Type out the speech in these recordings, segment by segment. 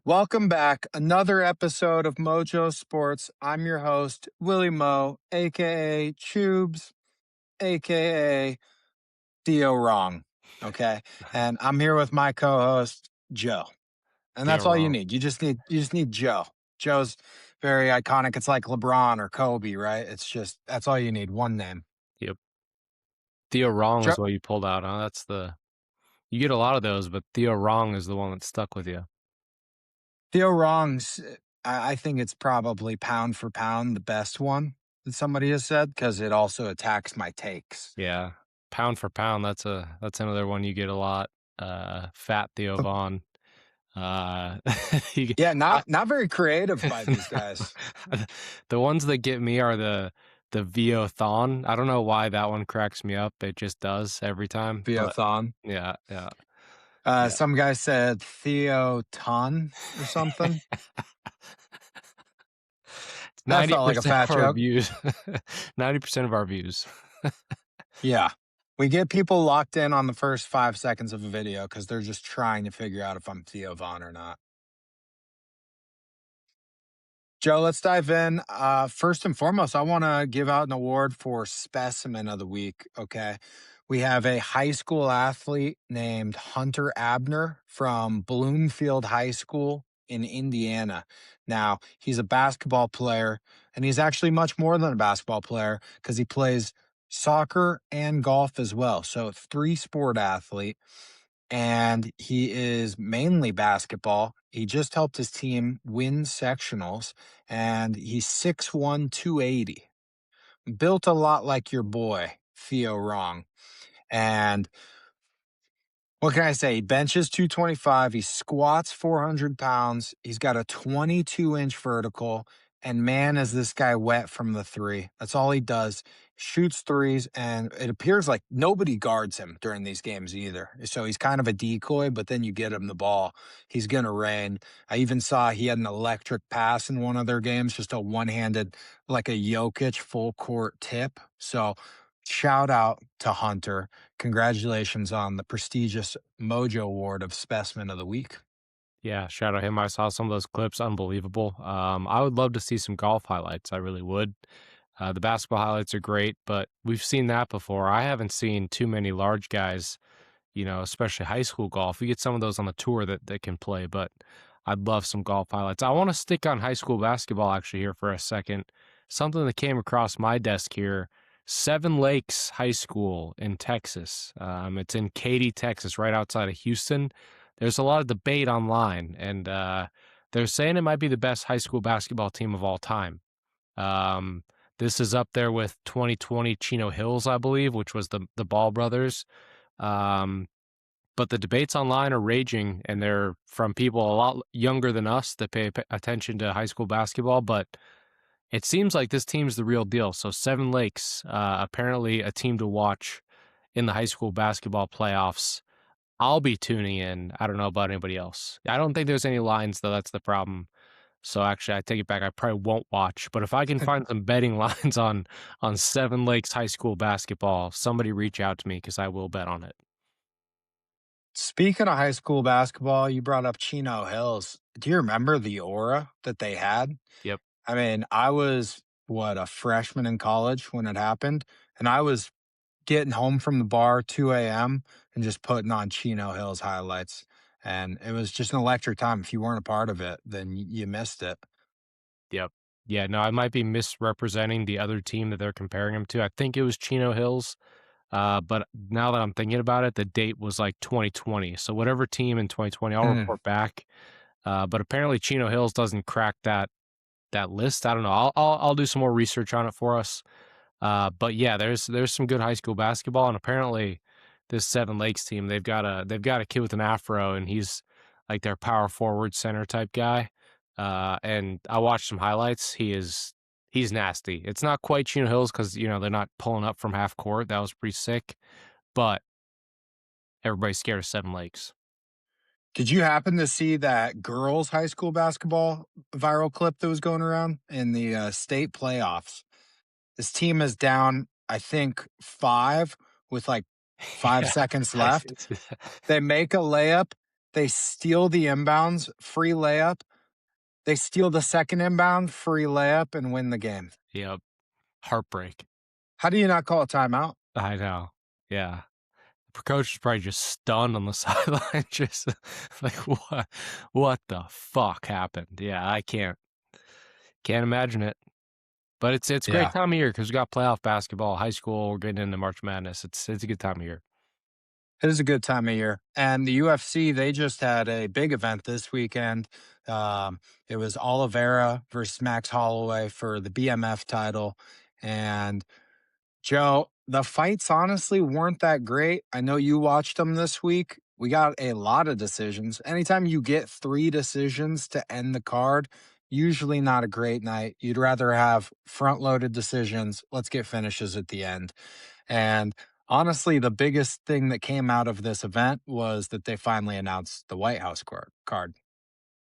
Welcome back. Another episode of Mojo Sports. I'm your host, Willie Mo, aka Chubes, aka Theo Wrong. Okay. And I'm here with my co-host, Joe. And Deal that's all you wrong. need. You just need Joe. Joe's very iconic. It's like LeBron or Kobe, right? That's all you need. One name. Yep. Theo wrong Joe, is what you pulled out, huh? You get a lot of those, but Theo wrong is the one that stuck with you. Theo Wrong's, I think it's probably pound for pound the best one that somebody has said because it also attacks my takes. Yeah. Pound for pound, that's another one you get a lot. Fat Theo Vaughn. Uh, you get, Yeah, I, not very creative by these guys. the ones that get me are the Vio Thon. I don't know why that one cracks me up. It just does every time. But Theothon. yeah, yeah, Some guy said Theoton or something. That ninety felt like a percent fat of our joke. views. 90% of our views. Yeah. We get people locked in on the first 5 seconds of a video because they're just trying to figure out if I'm Theo Von or not. Joe, let's dive in. First and foremost, I want to give out an award for Specimen of the Week. Okay. We have a high school athlete named Hunter Abner from Bloomfield High School in Indiana. Now, he's a basketball player, and he's actually much more than a basketball player because he plays soccer and golf as well. So, three-sport athlete, and he is mainly basketball. He just helped his team win sectionals, and he's 6'1", 280. Built a lot like your boy, Theo Wrong. And what can I say? He benches 225. He squats 400 pounds. He's got a 22-inch vertical. And man, is this guy wet from the three. That's all he does. Shoots threes. And it appears like nobody guards him during these games either. So he's kind of a decoy, but then you get him the ball. He's going to rain. I even saw he had an electric pass in one of their games, just a one-handed, like a Jokic full court tip. So shout out to Hunter. Congratulations on the prestigious MoJoe Award of Specimen of the Week. Yeah, shout out him. I saw some of those clips, unbelievable. I would love to see some golf highlights. I really would. The basketball highlights are great, but we've seen that before. I haven't seen too many large guys, especially high school golf. We get some of those on the tour that can play, but I'd love some golf highlights. I want to stick on high school basketball actually here for a second. Something that came across my desk here. Seven Lakes High School in Texas. It's in Katy, Texas, right outside of Houston. There's a lot of debate online, and they're saying it might be the best high school basketball team of all time. Um, this is up there with 2020 Chino Hills, I believe, which was the Ball brothers. Um, but the debates online are raging, and they're from people a lot younger than us that pay attention to high school basketball. But it seems like this team's the real deal. So Seven Lakes, apparently a team to watch in the high school basketball playoffs. I'll be tuning in. I don't know about anybody else. I don't think there's any lines, though. That's the problem. So actually, I take it back. I probably won't watch. But if I can find some betting lines on Seven Lakes High School basketball, somebody reach out to me because I will bet on it. Speaking of high school basketball, you brought up Chino Hills. Do you remember the aura that they had? Yep. I mean, I was, a freshman in college when it happened, and I was getting home from the bar 2 a.m. and just putting on Chino Hills highlights. And it was just an electric time. If you weren't a part of it, then you missed it. Yep. Yeah. No, I might be misrepresenting the other team that they're comparing him to. I think it was Chino Hills. But now that I'm thinking about it, the date was like 2020. So whatever team in 2020, I'll Mm. report back. But apparently Chino Hills doesn't crack that list. I don't know. I'll do some more research on it for us. But yeah, there's some good high school basketball, and apparently this Seven Lakes team, they've got a kid with an afro, and he's like their power forward center type guy. And I watched some highlights. He's nasty. It's not quite Chino Hills because they're not pulling up from half court. That was pretty sick, but everybody's scared of Seven Lakes. Did you happen to see that girls' high school basketball viral clip that was going around in the state playoffs? This team is down, I think, five with like 5 Yeah, seconds I left. did see that. They make a layup They steal the inbounds, free layup. They steal the second inbound, free layup, and win the game. Yep. Heartbreak. How do you not call a timeout? I know. Yeah. The coach is probably just stunned on the sideline, just like, what the fuck happened? Yeah, I can't imagine it. But it's a great Yeah. time of year because we got playoff basketball, high school, we're getting into March Madness. It's a good time of year. It is a good time of year. And the UFC, they just had a big event this weekend. It was Oliveira versus Max Holloway for the BMF title. And Joe, the fights honestly weren't that great. I know you watched them this week. We got a lot of decisions. Anytime you get three decisions to end the card, usually not a great night. You'd rather have front loaded decisions. Let's get finishes at the end. And honestly, the biggest thing that came out of this event was that they finally announced the White House card.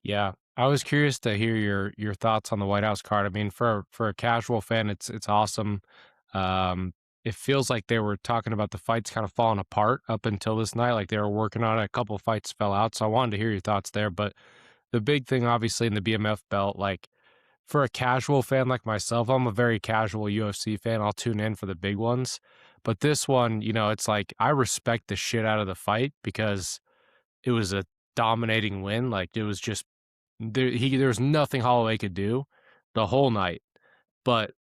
Yeah. I was curious to hear your thoughts on the White House card. I mean, for a casual fan, it's awesome. Um, it feels like they were talking about the fights kind of falling apart up until this night. Like they were working on it. A couple of fights fell out. So I wanted to hear your thoughts there. But the big thing, obviously, in the BMF belt, like for a casual fan like myself, I'm a very casual UFC fan. I'll tune in for the big ones. But this one, it's like I respect the shit out of the fight because it was a dominating win. Like it was just there was nothing Holloway could do the whole night. But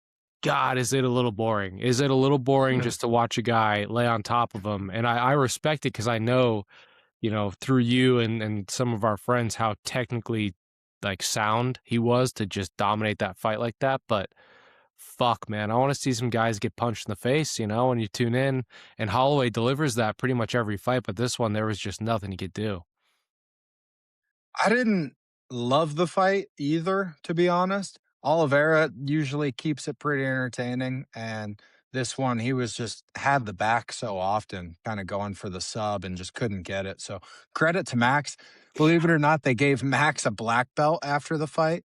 God, is it a little boring? Is it a little boring Yeah. just to watch a guy lay on top of him? And I respect it because I know, through you and some of our friends how technically like sound he was to just dominate that fight like that. But fuck, man, I want to see some guys get punched in the face, when you tune in. And Holloway delivers that pretty much every fight, but this one there was just nothing he could do. I didn't love the fight either, to be honest. Oliveira usually keeps it pretty entertaining. And this one, he was just had the back so often, kind of going for the sub and just couldn't get it. So credit to Max. Believe it or not, they gave Max a black belt after the fight.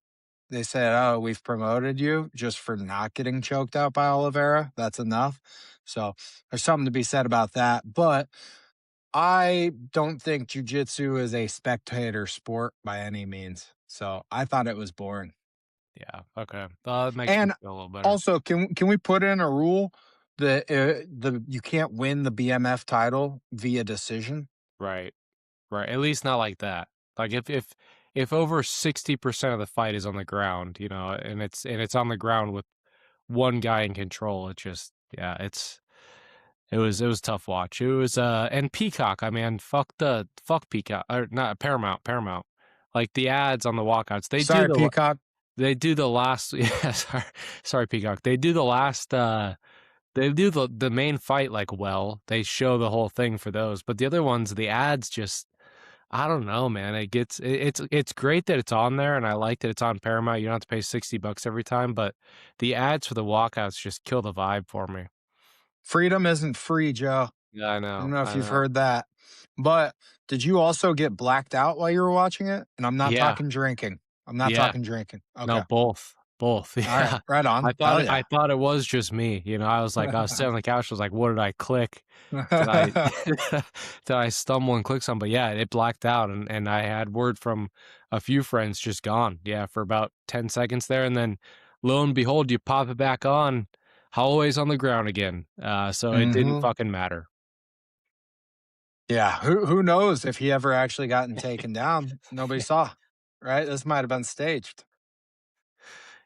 They said, "Oh, we've promoted you just for not getting choked out by Oliveira. That's enough." So there's something to be said about that. But I don't think jujitsu is a spectator sport by any means. So I thought it was boring. Yeah, okay. That makes me And feel a little better. also, can we put in a rule that the you can't win the BMF title via decision? Right. Right, at least not like that. Like, if over 60% of the fight is on the ground, and it's on the ground with one guy in control, it just yeah, it was tough watch. It was, and Peacock, I mean, fuck Peacock or not Paramount. Like, the ads on the walkouts, Sorry, Peacock. they do the last yeah, sorry, Peacock. They do the last, they do the main fight, like, well. They show the whole thing for those, but the other ones, the ads just I don't know, man. It's great that it's on there, and I like that it's on Paramount. You don't have to pay $60 every time, but the ads for the walkouts just kill the vibe for me. Freedom isn't free, Joe. Yeah, I I don't know, know if I you've know. heard that. But did you also get blacked out while you were watching it? And I'm not Yeah, talking drinking. I'm not yeah. talking drinking. No, Okay. both, All right. yeah. Right I on. thought Hell it I yeah. thought it was just me, I was sitting on the couch, I was like, "What did I click? Did I did I stumble and click something?" But yeah, it blacked out, and I had word from a few friends just gone, yeah, for about 10 seconds there, and then lo and behold, you pop it back on, Holloway's on the ground again, so it didn't hmm fucking matter. Yeah, who knows if he ever actually gotten taken down? Nobody saw, right? This might have been staged.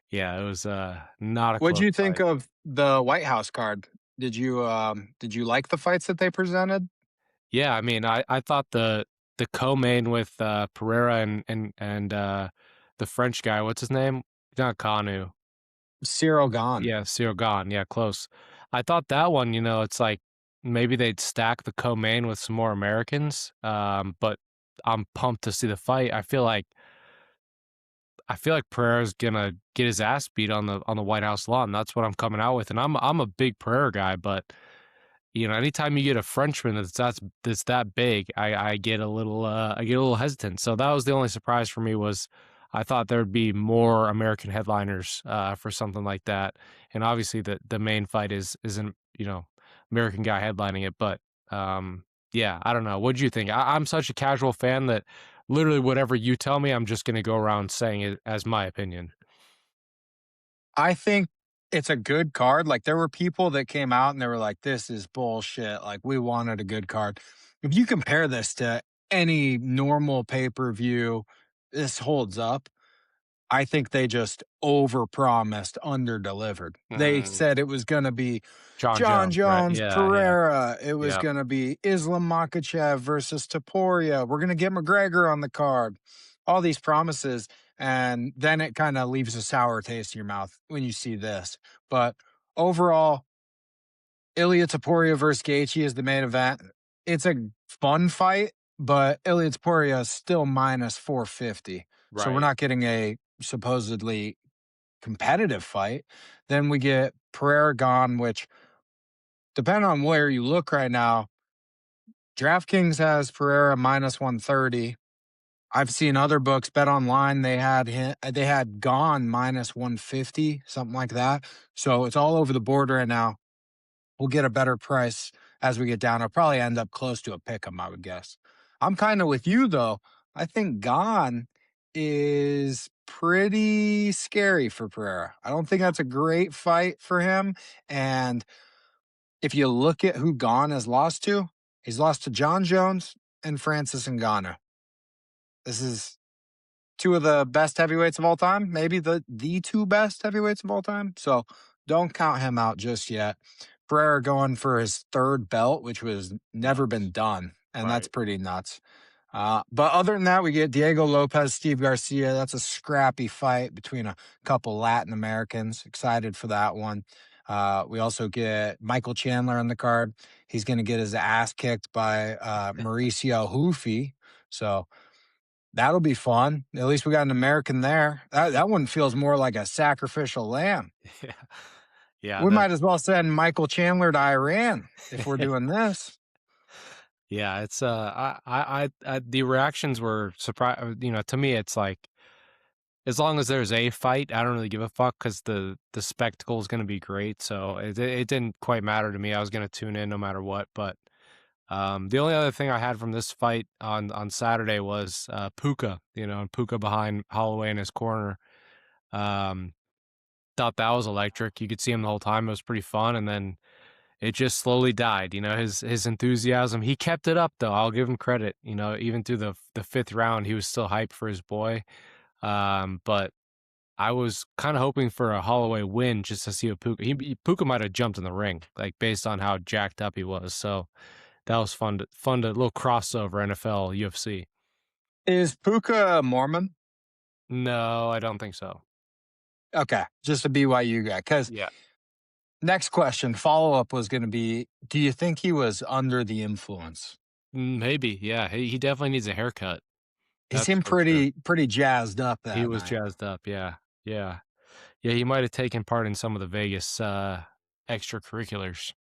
Yeah, it was, not a What'd close you think fight. of the White House card? Did you like the fights that they presented? Yeah, I mean, I thought the co-main with, Pereira and the French guy, what's his name? Not Kanu. Cyril gone. Yeah, Cyril Gane, yeah, close. I thought that one, it's like maybe they'd stack the co-main with some more Americans, but I'm pumped to see the fight. I feel like Pereira's gonna get his ass beat on the White House lawn. That's what I'm coming out with, and I'm a big Pereira guy, but anytime you get a Frenchman that's that big, I get a little hesitant. So that was the only surprise for me was I thought there'd be more American headliners for something like that. And obviously the main fight isn't American guy headlining it, but Yeah, I don't know. What'd you think? I'm such a casual fan that literally whatever you tell me, I'm just gonna go around saying it as my opinion. I think it's a good card. Like, there were people that came out and they were like, "This is bullshit." Like, we wanted a good card. If you compare this to any normal pay-per-view, this holds up. I think they just overpromised, underdelivered. They Mm. said it was gonna be John John Jones, right? Jones, Yeah, yeah, Pereira. It was yep, gonna be Islam Makhachev versus Topuria. We're gonna get McGregor on the card. All these promises, and then it kinda leaves a sour taste in your mouth when you see this. But overall, Ilya Topuria versus Gaethje is the main event. It's a fun fight, but Ilya Topuria is still minus 450. So we're right, not getting a supposedly competitive fight. Then we get Pereira gone, which depending on where you look right now, DraftKings has Pereira minus 130. I've seen other books bet online. They had gone minus 150, something like that. So it's all over the board right now. We'll get a better price as we get down. It'll probably end up close to a pick 'em, I would guess. I'm kind of with you though. I think Gone is pretty scary for Pereira. I don't think that's a great fight for him. And if you look at who Gone has lost to, he's lost to John Jones and Francis Ngannou. This is two of the best heavyweights of all time, maybe the two best heavyweights of all time. So don't count him out just yet. Pereira going for his third belt, which was never been nuts, done, and that's right. pretty nuts. But other than that, we get Diego Lopez, Steve Garcia. That's a scrappy fight between a couple Latin Americans. Excited for that one. We also get Michael Chandler on the card. He's going to get his ass kicked by Mauricio Hufi. So that'll be fun. At least we got an American there. That one feels more like a sacrificial lamb. Yeah, yeah, We might as well send Michael Chandler to Iran if we're doing this. yeah, it's, the reactions were surpri to me, it's like, as long as there's a fight, I don't really give a fuck because the spectacle is gonna be great, so it didn't quite matter to me. I was gonna tune in no matter what, but, the only other thing I had from this fight on Saturday was, Puka, and Puka behind Holloway in his corner. Um, Thought that was electric. You could see him the whole time. It was pretty fun, and then it just slowly died. His enthusiasm. He kept it up though. I'll give him credit. Even through the fifth round, he was still hyped for his boy. But I was kind of hoping for a Holloway win just to see what Puka might have jumped in the ring, like based on how jacked up he was. So that was fun to little crossover NFL UFC. Is Puka a Mormon? No, I don't think so. Okay, just a BYU guy. Because Yeah. next question, follow up was going to be: do you think he was under the influence? Maybe. Yeah. He definitely needs a haircut. He That's seemed for sure. pretty jazzed up He that was night. jazzed up. Yeah. Yeah. Yeah. He might have taken part in some of the Vegas extracurriculars.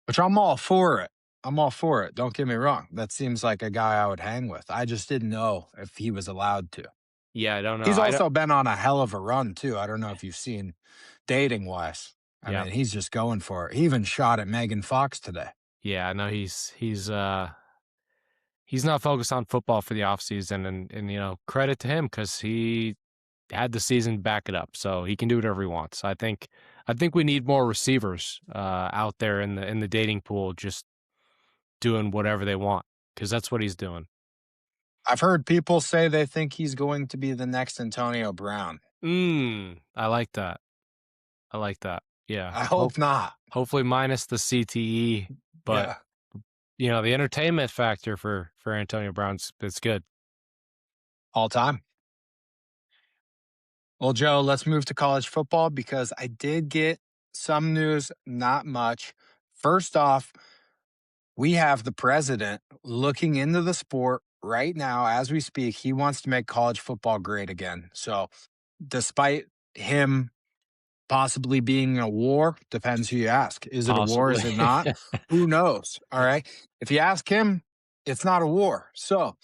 Which I'm all for it. I'm all for it. Don't get me wrong. That seems like a guy I would hang with. I just didn't know if he was allowed to. Yeah. I don't know. He's I don't. also been on a hell of a run too. I don't know if you've seen dating wise. I Yeah. mean, he's just going for it. He even shot at Megan Fox today. Yeah. No, he's not focused on football for the offseason, and credit to him because he had the season to back it up, so he can do whatever he wants. I think we need more receivers out there in the dating pool, just doing whatever they want because that's what he's doing. I've heard people say they think he's going to be the next Antonio Brown. I like that. I like that. Yeah. I hope not. Hopefully minus the CTE, but Yeah, the entertainment factor for Antonio Brown's it's good. all time. Well, Joe, let's move to college football because I did get some news, not much. First off, we have the president looking into the sport right now as we speak. He wants to make college football great again. So, despite him possibly being a war, depends who you ask. Is it a war? Possibly. Is it not? Who knows? All right. If you ask him, it's not a war. So,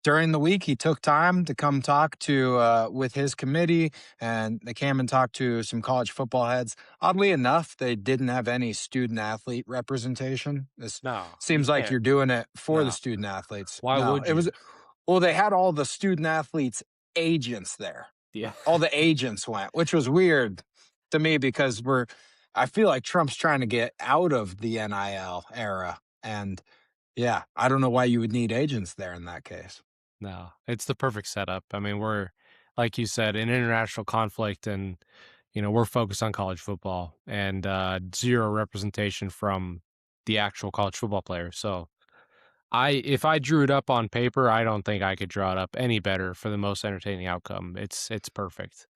during the week, he took time to come talk to with his committee, and they came and talked to some college football heads. Oddly enough, they didn't have any student athlete representation. This No, you seems like can't. you're doing it for the No. student athletes. Why No, would it you? was well, they had all the student athletes agents there. Yeah. All the agents went, which was weird to me because I feel like Trump's trying to get out of the NIL era. And yeah, I don't know why you would need agents there in that case. No, it's the perfect setup. I mean, we're like you said, in international conflict, and we're focused on college football and zero representation from the actual college football players. So if I drew it up on paper, I don't think I could draw it up any better for the most entertaining outcome. It's perfect.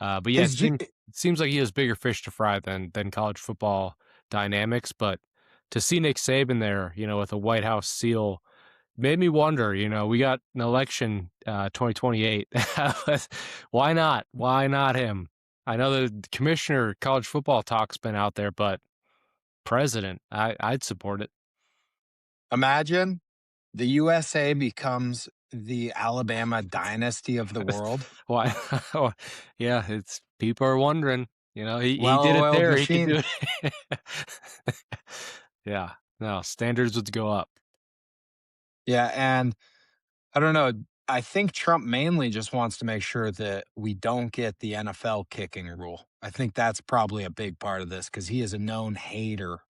But yeah, Is G- it seems like he has bigger fish to fry than college football dynamics. But to see Nick Saban there, with a White House seal, made me wonder. We got an election 2028. Why not? Why not him? I know the commissioner college football talk's been out there, but president, I'd support it. Imagine the USA becomes the Alabama dynasty of the world. Why? Yeah, it's people are wondering. He did it Well-oiled there. He could machine. do it. Yeah, no, standards would go up. Yeah, and I don't know. I think Trump mainly just wants to make sure that we don't get the NFL kicking rule. I think that's probably a big part of this because he is a known hater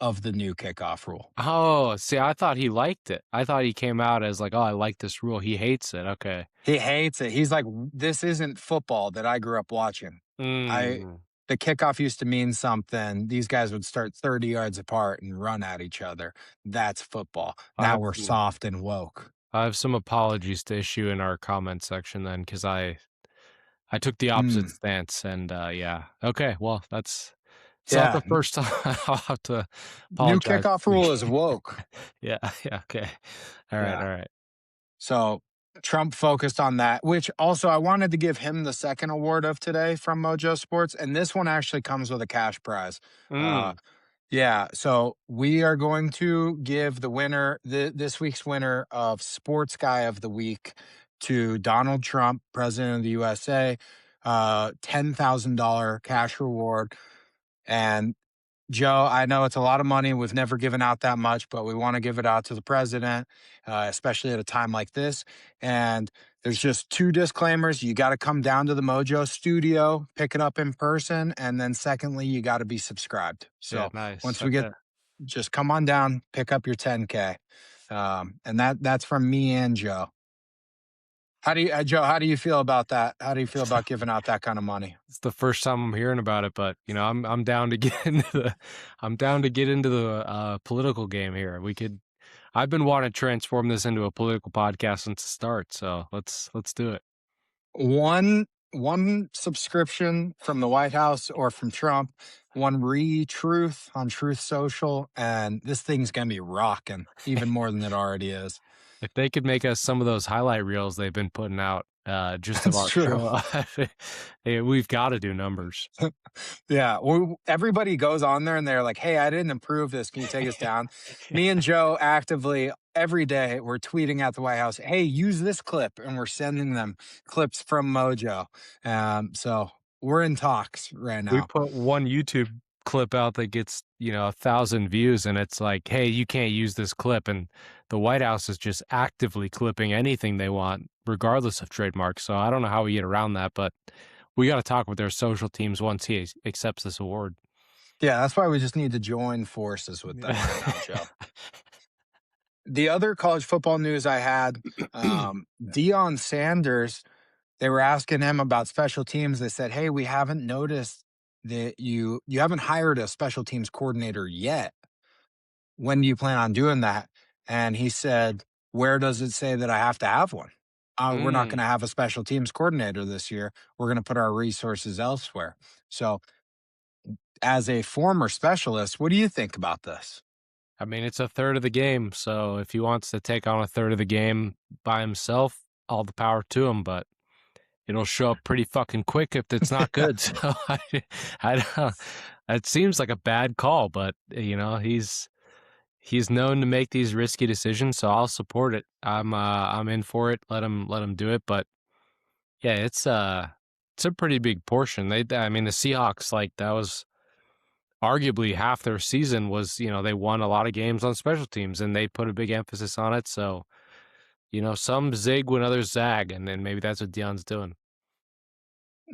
of the new kickoff rule. Oh, see, I thought he liked it. I thought he came out as like, "Oh, I like this rule." He hates it. Okay. He hates it. He's like, "This isn't football that I grew up watching. I Mm, the kickoff used to mean something. These guys would start 30 yards apart and run at each other. That's football. I Now have we're some soft and woke." I have some apologies to issue in our comment section then, because I took the opposite Mm, stance, and yeah. Okay, well, it's not yeah. the first time. I'll have to New apologize kickoff this week. rule is woke. Yeah, yeah, okay. All right, Yeah. all right. So Trump focused on that, which also I wanted to give him the second award of today from Mojo Sports. And this one actually comes with a cash prize. Uh, Mm, yeah. So we are going to give the winner, this week's winner of Sports Guy of the Week to Donald Trump, President of the USA, $10,000 cash reward. And Joe, I know it's a lot of money. We've never given out that much, but we want to give it out to the president, especially at a time like this. And there's just two disclaimers. You got to come down to the Mojo studio, pick it up in person. And then, secondly, you got to be subscribed. yeah, So nice. once we get, Okay. just come on down, pick up your 10K. And that's from me and Joe. Joe, how do you feel about that? How do you feel about giving out that kind of money? It's the first time I'm hearing about it, but I'm down to get into the political game here. I've been wanting to transform this into a political podcast since the start, so let's do it. One subscription from the White House or from Trump, one re-truth on Truth Social, and this thing's gonna be rocking even more than it already is. If they could make us some of those highlight reels they've been putting out, just of That's our true. show, hey, we've got to do numbers. Yeah, everybody goes on there and they're like, "Hey, I didn't approve this. Can you take us down?" Me and Joe actively every day we're tweeting at the White House, "Hey, use this clip," and we're sending them clips from Mojo. So we're in talks right We now. put one YouTube clip out that gets 1,000 views, and it's like, hey, you can't use this clip, and the White House is just actively clipping anything they want regardless of trademarks. So I don't know how we get around that, but we got to talk with their social teams once he accepts this award. Yeah, that's why we just need to join forces with them right now, Joe. The other college football news I had, Deion Sanders, they were asking him about special teams. They said, "Hey, we haven't noticed that you haven't hired a special teams coordinator yet. When do you plan on doing that?" And he said, "Where does it say that I have to have one? We're not going to Mm. have a special teams coordinator this year. We're going to put our resources elsewhere." So, as a former specialist, what do you think about this? I mean, it's a third of the game, so if he wants to take on a third of the game by himself, all the power to him, but it'll show up pretty fucking quick if it's not good. So I don't. It seems like a bad call, but he's known to make these risky decisions, so I'll support it. I'm in for it. Let him do it. But yeah, it's a pretty big portion. I mean, the Seahawks, like, that was arguably half their season was, they won a lot of games on special teams and they put a big emphasis on it. So, some zig when others zag, and then maybe that's what Dion's doing.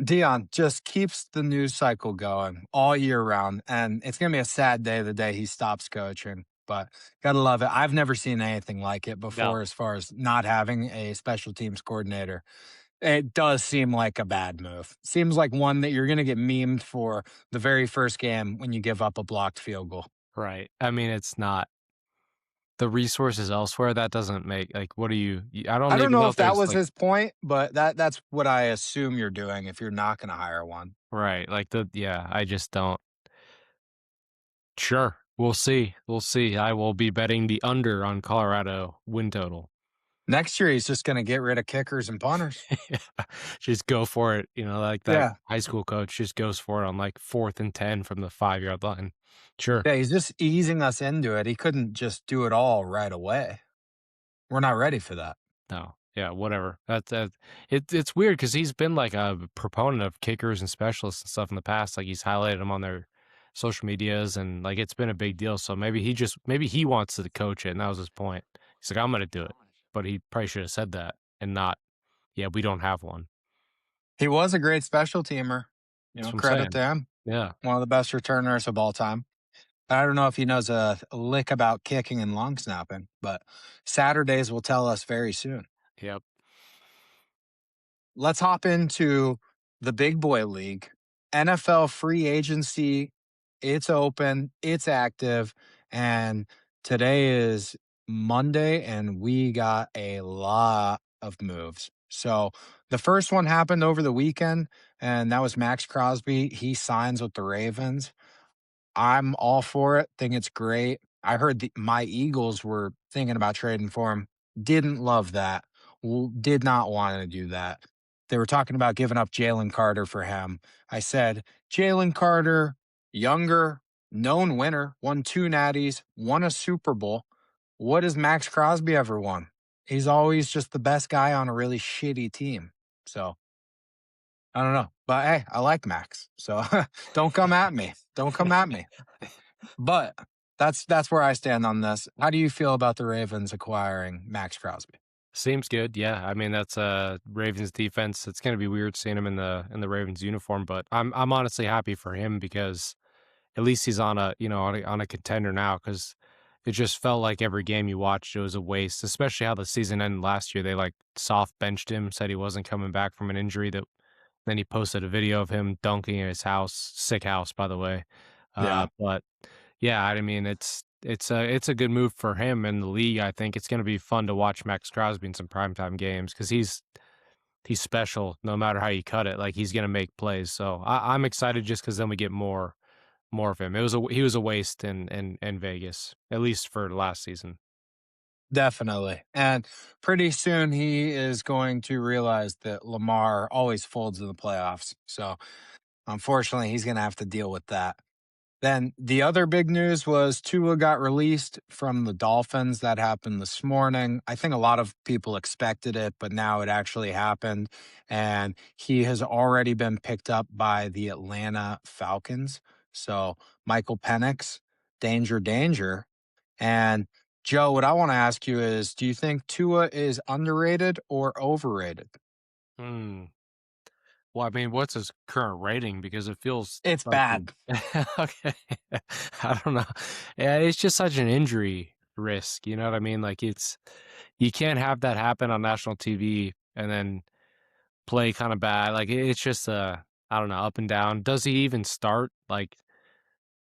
Dion just keeps the news cycle going all year round, and it's gonna be a sad day the day he stops coaching. But gotta love it. I've never seen anything like it before, No. as far as not having a special teams coordinator. It does seem like a bad move. Seems like one that you're gonna get memed for the very first game when you give up a blocked field goal. Right. I mean, it's not the resources elsewhere. That doesn't make, like, what do I I don't don't even know know if if that there's was like, his point, but that's what I assume you're doing if you're not gonna hire one. right. Like, yeah, I just don't. Sure. We'll see. We'll see. I will be betting the under on Colorado win total. Next year, he's just gonna get rid of kickers and punters. Yeah. Just go for it. Like that Yeah. high school coach just goes for it on like 4th and 10 from the 5-yard line. Sure. Yeah, he's just easing us into it. He couldn't just do it all right away. We're not ready for that. No. Yeah, whatever. It's weird because he's been like a proponent of kickers and specialists and stuff in the past. Like, he's highlighted them on their social medias, and like it's been a big deal. So maybe he wants to coach it, and that was his point. He's like, I'm gonna do it. But he probably should have said that and not, yeah, we don't have one. He was a great special teamer. That's what I'm Credit saying. to him. Yeah. One of the best returners of all time. I don't know if he knows a lick about kicking and long snapping, but Saturdays will tell us very soon. Yep. Let's hop into the big boy league. NFL free agency, it's open, it's active, and today is Monday, and we got a lot of moves. So the first one happened over the weekend, and that was Max Crosby. He signs with the Ravens. I'm all for it. Think it's great. I heard my Eagles were thinking about trading for him. Didn't love that. Did not want to do that. They were talking about giving up Jalen Carter for him. I said, Jalen Carter, younger, known winner, won two natties, won a Super Bowl. What has Max Crosby ever won? He's always just the best guy on a really shitty team. So I don't know. But hey, I like Max. So don't come at me. Don't come at me. But that's where I stand on this. How do you feel about the Ravens acquiring Max Crosby? Seems good. Yeah. I mean, that's Ravens defense. It's gonna be weird seeing him in the Ravens uniform, but I'm honestly happy for him because at least he's on a contender now, because it just felt like every game you watched, it was a waste, especially how the season ended last year. They like soft benched him, said he wasn't coming back from an injury, that then he posted a video of him dunking in his house, sick house, by the way. Yeah, But yeah, I mean, it's a good move for him and the league. I think it's going to be fun to watch Max Crosby in some primetime games because he's special no matter how you cut it. Like, he's going to make plays. So I'm excited just because then we get more of him. He was a waste in Vegas, at least for last season. definitely. And pretty soon he is going to realize that Lamar always folds in the playoffs. So unfortunately, he's going to have to deal with that. Then the other big news was Tua got released from the Dolphins. That happened this morning. I think a lot of people expected it, but now it actually happened. And he has already been picked up by the Atlanta Falcons. So Michael Penix, danger, danger. And Joe, what I want to ask you is, do you think Tua is underrated or overrated? Hmm. Well, I mean, what's his current rating? Because it feels It's like bad. okay. I don't know. Yeah, it's just such an injury risk. You know what I mean? Like, you can't have that happen on national TV and then play kind of bad. Like, it's just I don't know, up and down. Does he even start? Like,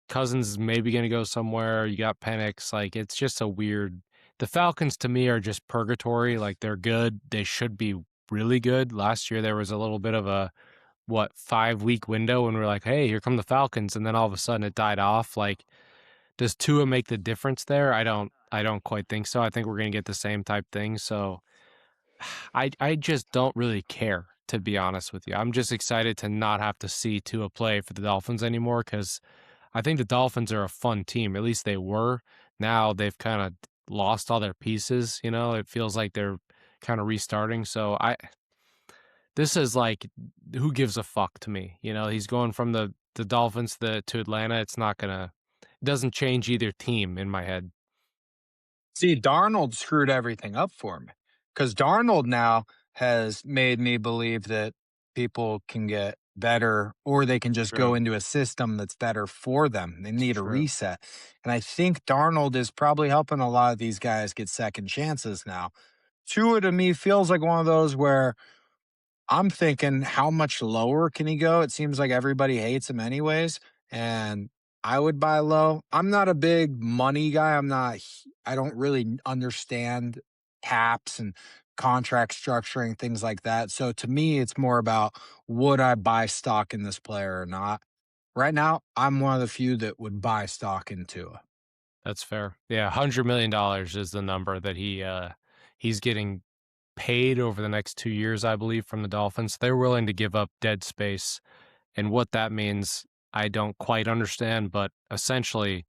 Cousins is maybe going to go somewhere. You got Penix. Like, it's just a weird. The Falcons to me are just purgatory. Like, they're good. They should be really good. Last year there was a little bit of a 5-week window and we're like, hey, here come the Falcons, and then all of a sudden it died off. Like, does Tua make the difference there? I don't quite think so. I think we're gonna get the same type thing. So I just don't really care, to be honest with you. I'm just excited to not have to see Tua play for the Dolphins anymore, because I think the Dolphins are a fun team. At least they were. now they've kind of lost all their pieces, you know? It feels like they're kind of restarting. So I this is like who gives a fuck to me? You know, he's going from the Dolphins to Atlanta. It's not gonna it doesn't change either team in my head. See, Darnold screwed everything up for me because Darnold now has made me believe that people can get better or they can just go True. into a system that's better for them. They It's need a true. reset. And I think Darnold is probably helping a lot of these guys get second chances now. Tua to me feels like one of those where I'm thinking, how much lower can he go? It seems like everybody hates him anyways, and I would buy low. I'm not a big money guy. I don't really understand caps and contract structuring, things like that. So to me, it's more about would I buy stock in this player or not? Right now, I'm one of the few that would buy stock into it. That's fair. Yeah, $100 million is the number that he's getting paid over the next 2 years, I believe, from the Dolphins. They're willing to give up dead space, and what that means, I don't quite understand, but essentially,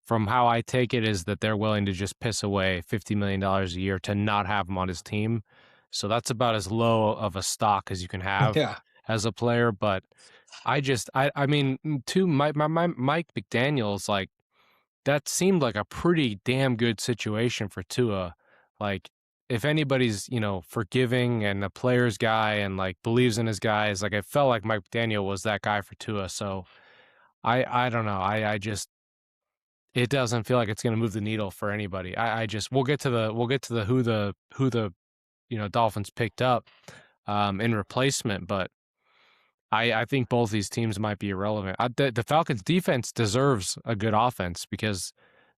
from how I take it, is that they're willing to just piss away $50 million a year to not have him on his team. So that's about as low of a stock as you can have Yeah. as a player. But I mean, to Mike McDaniel's like that seemed like a pretty damn good situation for Tua. Like, if anybody's, you know, forgiving and a player's guy and like believes in his guys, like I felt like Mike Daniel was that guy for Tua. So I don't know. I just it doesn't feel like it's gonna move the needle for anybody. I just we'll get to the who the you know Dolphins picked up in replacement, but I think both these teams might be irrelevant. The Falcons defense deserves a good offense because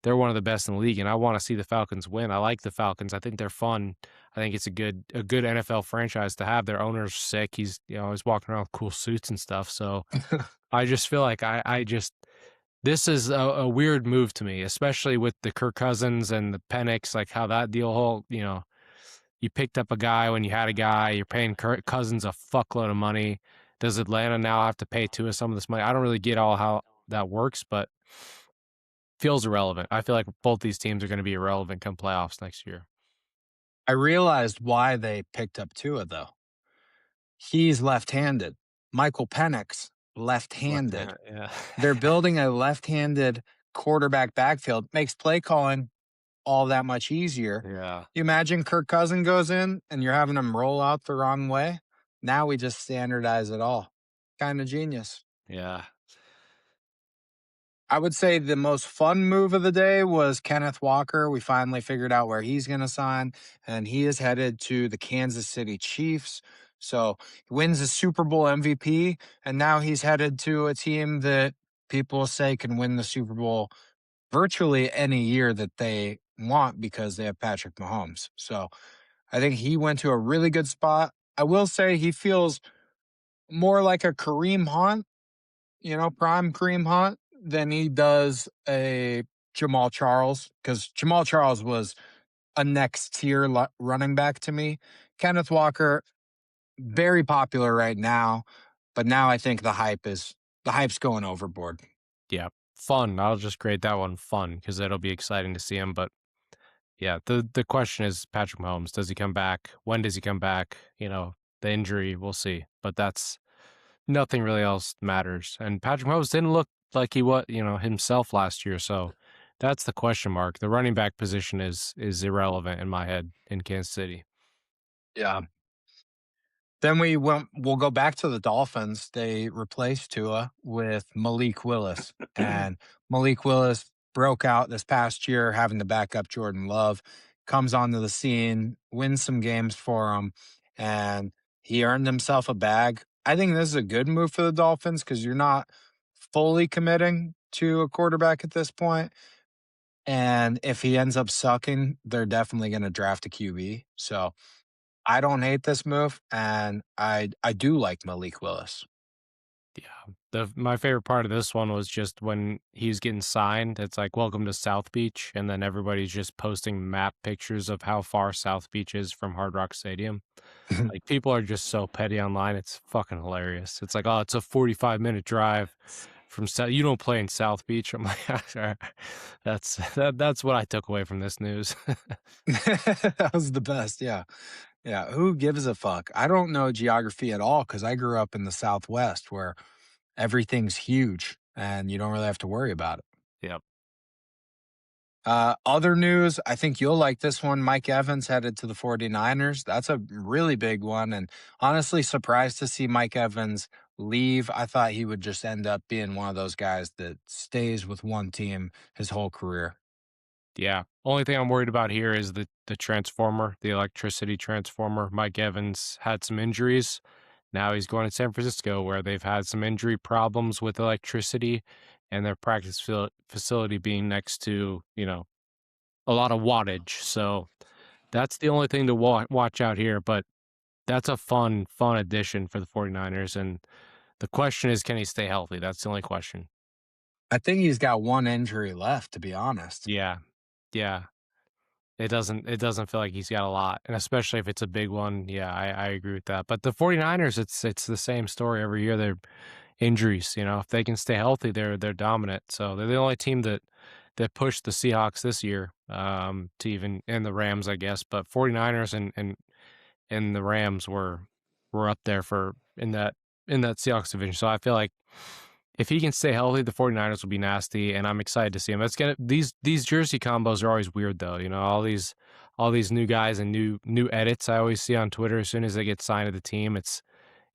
they're one of the best in the league, and I want to see the Falcons win. I like the Falcons. I think they're fun. I think it's a good NFL franchise to have. Their owner's sick. He's you know always walking around with cool suits and stuff. So I just feel like I just this is a weird move to me, especially with the Kirk Cousins and the Penix, like how that deal whole you know you picked up a guy when you had a guy. You're paying Kirk Cousins a fuckload of money. Does Atlanta now have to pay Tua some of this money? I don't really get all how that works, but feels irrelevant. I feel like both these teams are going to be irrelevant come playoffs next year. I realized why they picked up Tua, though. He's left-handed. Michael Penix, Left left-handed. hand, yeah, They're building a left-handed quarterback backfield, makes play calling all that much easier. yeah, You imagine Kirk Cousin goes in and you're having him roll out the wrong way? Now we just standardize it all. Kinda genius. yeah. I would say the most fun move of the day was Kenneth Walker. We finally figured out where he's going to sign, and he is headed to the Kansas City Chiefs. So he wins the Super Bowl MVP, and now he's headed to a team that people say can win the Super Bowl virtually any year that they want because they have Patrick Mahomes. So I think he went to a really good spot. I will say he feels more like a Kareem Hunt, prime Kareem Hunt than he does a Jamal Charles because Jamal Charles was a next tier running back to me. Kenneth Walker, very popular right now, but now I think the hype's going overboard. Yeah, fun. I'll just grade that one fun because it'll be exciting to see him. But yeah, the question is Patrick Mahomes. Does he come back? When does he come back? You know, the injury, we'll see. But that's nothing really else matters. And Patrick Mahomes didn't look like he was, you know, himself last year. So that's the question mark. The running back position is irrelevant in my head in Kansas City. Yeah. Then we'll go back to the Dolphins. They replaced Tua with Malik Willis, and Malik Willis broke out this past year having to back up Jordan Love, comes onto the scene, wins some games for him, and he earned himself a bag. I think this is a good move for the Dolphins because you're not fully committing to a quarterback at this point. And if he ends up sucking, they're definitely going to draft a QB. So I don't hate this move, and I do like Malik Willis. Yeah. My favorite part of this one was just when he was getting signed, it's like welcome to South Beach, and then everybody's just posting map pictures of how far South Beach is from Hard Rock Stadium. Like people are just so petty online. It's fucking hilarious. It's like, oh, it's a 45-minute drive from South. You don't play in South Beach. I'm like, that's what I took away from this news. That was the best, yeah. Yeah, who gives a fuck? I don't know geography at all because I grew up in the Southwest where everything's huge and you don't really have to worry about it. Yep. Other news, I think you'll like this one. Mike Evans headed to the 49ers. That's a really big one. And honestly, surprised to see Mike Evans leave. I thought he would just end up being one of those guys that stays with one team his whole career. Yeah. Only thing I'm worried about here is the transformer, the electricity transformer. Mike Evans had some injuries. Now he's going to San Francisco where they've had some injury problems with electricity and their facility being next to, a lot of wattage. So that's the only thing to watch out here, but that's a fun addition for the 49ers, and the question is, can he stay healthy? That's the only question. I think he's got one injury left, to be honest. Yeah. Yeah. It doesn't feel like he's got a lot, and especially if it's a big one. Yeah, I agree with that. But the 49ers, it's the same story every year. They're injuries, if they can stay healthy, they're dominant. So they're the only team that pushed the Seahawks this year, to even and the Rams, I guess. But 49ers and the Rams were up there for in that Seahawks division. So I feel like if he can stay healthy, the 49ers will be nasty, and I'm excited to see him. It's gonna these jersey combos are always weird though. All these new guys and new edits I always see on Twitter as soon as they get signed to the team. It's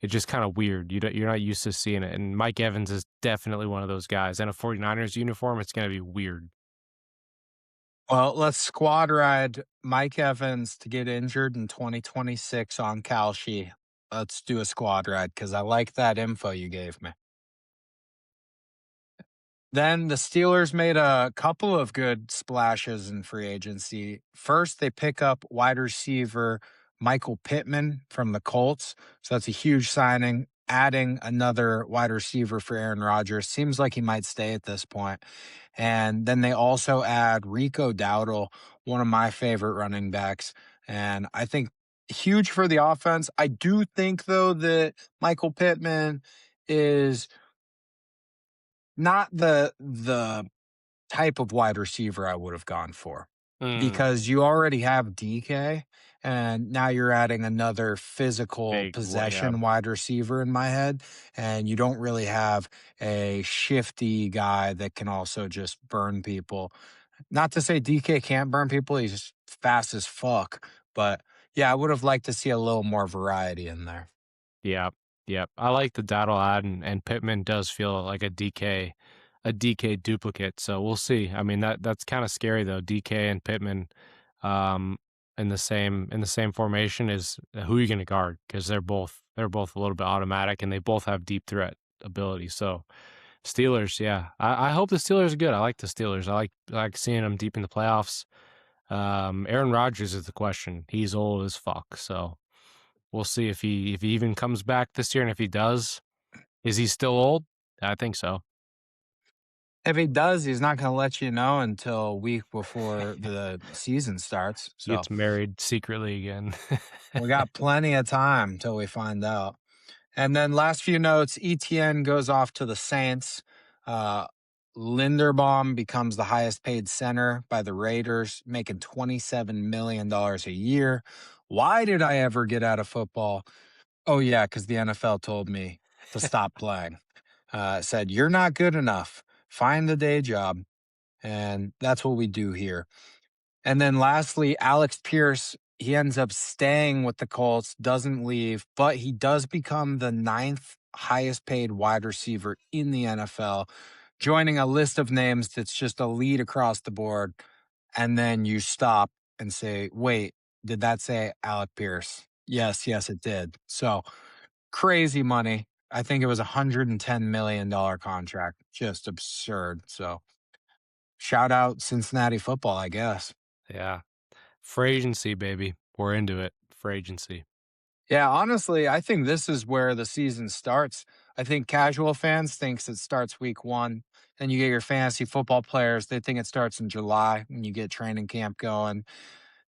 just kind of weird. You're not used to seeing it. And Mike Evans is definitely one of those guys. And a 49ers uniform, it's gonna be weird. Well, let's squad ride Mike Evans to get injured in 2026 on Kalshi. Let's do a squad ride because I like that info you gave me. Then the Steelers made a couple of good splashes in free agency. First, they pick up wide receiver Michael Pittman from the Colts. So that's a huge signing, adding another wide receiver for Aaron Rodgers. Seems like he might stay at this point. And then they also add Rico Dowdle, one of my favorite running backs. And I think huge for the offense. I do think, though, that Michael Pittman is not the type of wide receiver I would have gone for Mm, because you already have DK and now you're adding another physical yeah, possession wide receiver in my head, and you don't really have a shifty guy that can also just burn people. Not to say DK can't burn people, he's fast as fuck, but yeah, I would have liked to see a little more variety in there. yeah, yeah. I like the Dowdle ad, and Pittman does feel like a DK duplicate. So we'll see. I mean that's kind of scary though. DK and Pittman, um, in the same formation is who are you going to guard because they're both a little bit automatic and they both have deep threat ability. So Steelers, yeah, I hope the Steelers are good. I like the Steelers. I like seeing them deep in the playoffs. Aaron Rodgers is the question. He's old as fuck, so we'll see if he even comes back this year, and if he does, is he still old? I think so. If he does, he's not going to let you know until a week before the season starts. So Gets married secretly again. we got plenty of time till we find out. And then last few notes, ETN goes off to the Saints. Uh, Linderbaum becomes the highest paid center by the Raiders, making $27 million a year. Why did I ever get out of football? Oh, yeah, because the NFL told me to stop playing. Said, you're not good enough. Find a day job. And that's what we do here. And then lastly, Alex Pierce, he ends up staying with the Colts, doesn't leave, but he does become the ninth highest paid wide receiver in the NFL, joining a list of names that's just a lead across the board. And then you stop and say, wait, did that say Alec Pierce? Yes, yes, it did. So crazy money. I think it was $110 million contract. Just absurd. So shout out Cincinnati football, I guess. Yeah. Free agency, baby. We're into it. Free agency. Yeah, honestly, I think this is where the season starts. I think casual fans thinks it starts week 1. Then you get your fantasy football players, they think it starts in July when you get training camp going.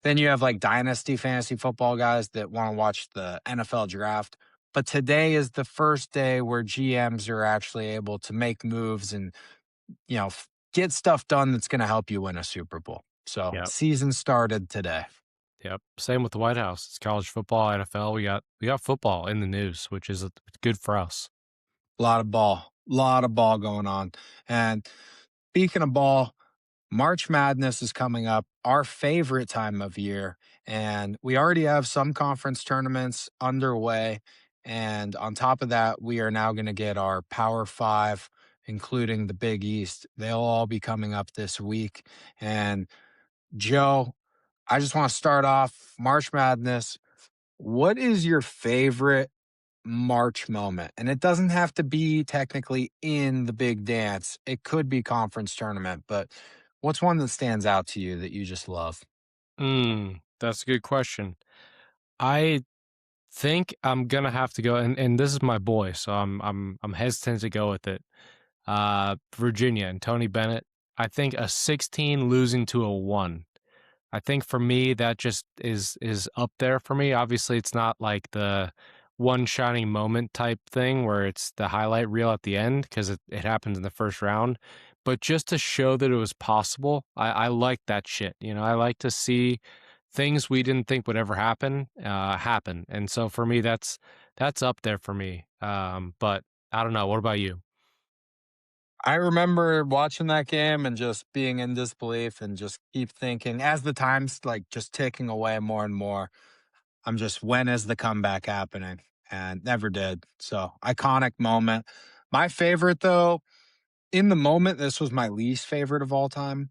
Then you have like dynasty fantasy football guys that want to watch the NFL draft. but today is the first day where GMs are actually able to make moves and, get stuff done that's going to help you win a Super Bowl. So, Yep. season started today. Yep. Same with the White House. It's college football, NFL. We got football in the news, which is good for us. Lot of ball going on. And speaking of ball, March Madness is coming up, our favorite time of year. And we already have some conference tournaments underway. And on top of that, we are now going to get our Power Five, including the Big East. They'll all be coming up this week. And Joe, I just want to start off March Madness. What is your favorite March moment? And it doesn't have to be technically in the big dance. It could be conference tournament, but what's one that stands out to you that you just love? That's a good question. I think I'm gonna have to go, and this is my boy, so I'm hesitant to go with it. Virginia and Tony Bennett. I think a 16 losing to a 1. I think for me that just is up there for me. Obviously, it's not like the one shining moment type thing where it's the highlight reel at the end because it happens in the first round. But just to show that it was possible, I like that shit. I like to see things we didn't think would ever happen happen. And so for me, that's up there for me. But I don't know. What about you? I remember watching that game and just being in disbelief and just keep thinking as the time's like just ticking away more and more. I'm just, when is the comeback happening? And never did. So iconic moment. My favorite though, in the moment, this was my least favorite of all time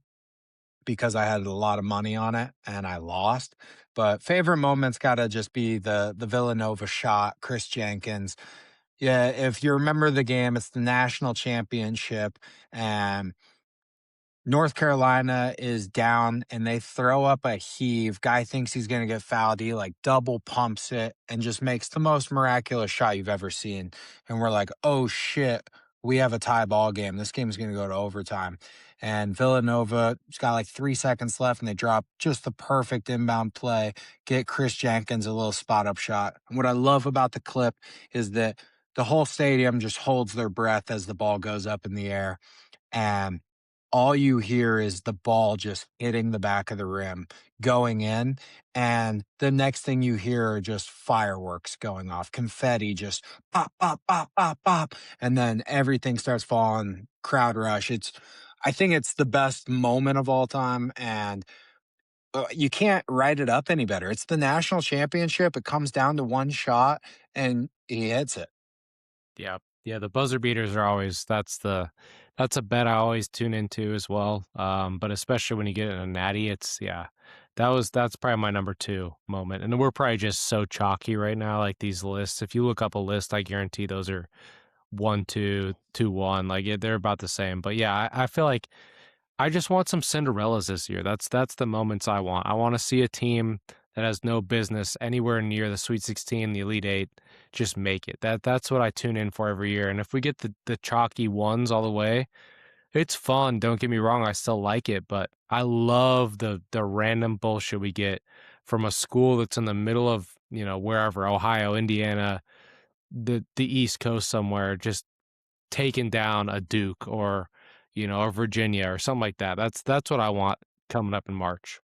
because I had a lot of money on it and I lost. But favorite moments gotta just be the Villanova shot, Chris Jenkins. Yeah, if you remember the game, it's the national championship, and North Carolina is down and they throw up a heave. Guy thinks he's going to get fouled. He like double pumps it and just makes the most miraculous shot you've ever seen. And we're like, oh shit, we have a tie ball game. This game is going to go to overtime. And Villanova's got like 3 seconds left and they drop just the perfect inbound play, get Chris Jenkins a little spot up shot. And what I love about the clip is that the whole stadium just holds their breath as the ball goes up in the air. And all you hear is the ball just hitting the back of the rim, going in. And the next thing you hear are just fireworks going off, confetti just pop, pop, pop, pop, pop. And then everything starts falling, crowd rush. I think it's the best moment of all time. And you can't write it up any better. It's the national championship. It comes down to one shot and he hits it. Yeah. Yeah, the buzzer beaters are always that's a bet I always tune into as well. But especially when you get in a natty, that's probably my number 2 moment. And we're probably just so chalky right now, like these lists. If you look up a list, I guarantee those are 1-2, 2-1. Like they're about the same. But yeah, I feel like I just want some Cinderellas this year. That's the moments I want. I want to see a team that has no business anywhere near the Sweet 16, the Elite 8, just make it. That's what I tune in for every year. And if we get the chalky ones all the way, it's fun. Don't get me wrong, I still like it, but I love the random bullshit we get from a school that's in the middle of, wherever, Ohio, Indiana, the East Coast somewhere, just taking down a Duke or a Virginia or something like that. That's what I want coming up in March.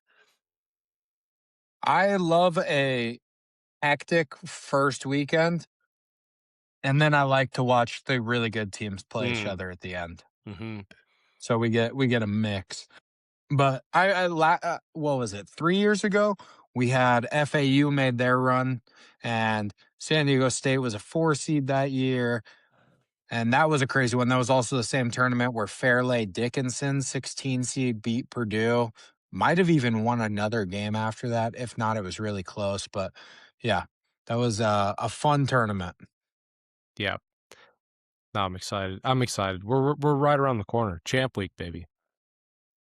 I love a hectic first weekend. And then I like to watch the really good teams play each Mm, other at the end. hmm So we get a mix. But what was it? 3 years ago, we had FAU made their run, and San Diego State was a 4 seed that year, and that was a crazy one. That was also the same tournament where Fairleigh Dickinson, 16 seed, beat Purdue. Might have even won another game after that. If not, it was really close. But yeah, that was a fun tournament. Yeah, no, I'm excited. I'm excited. We're right around the corner. Champ week, baby.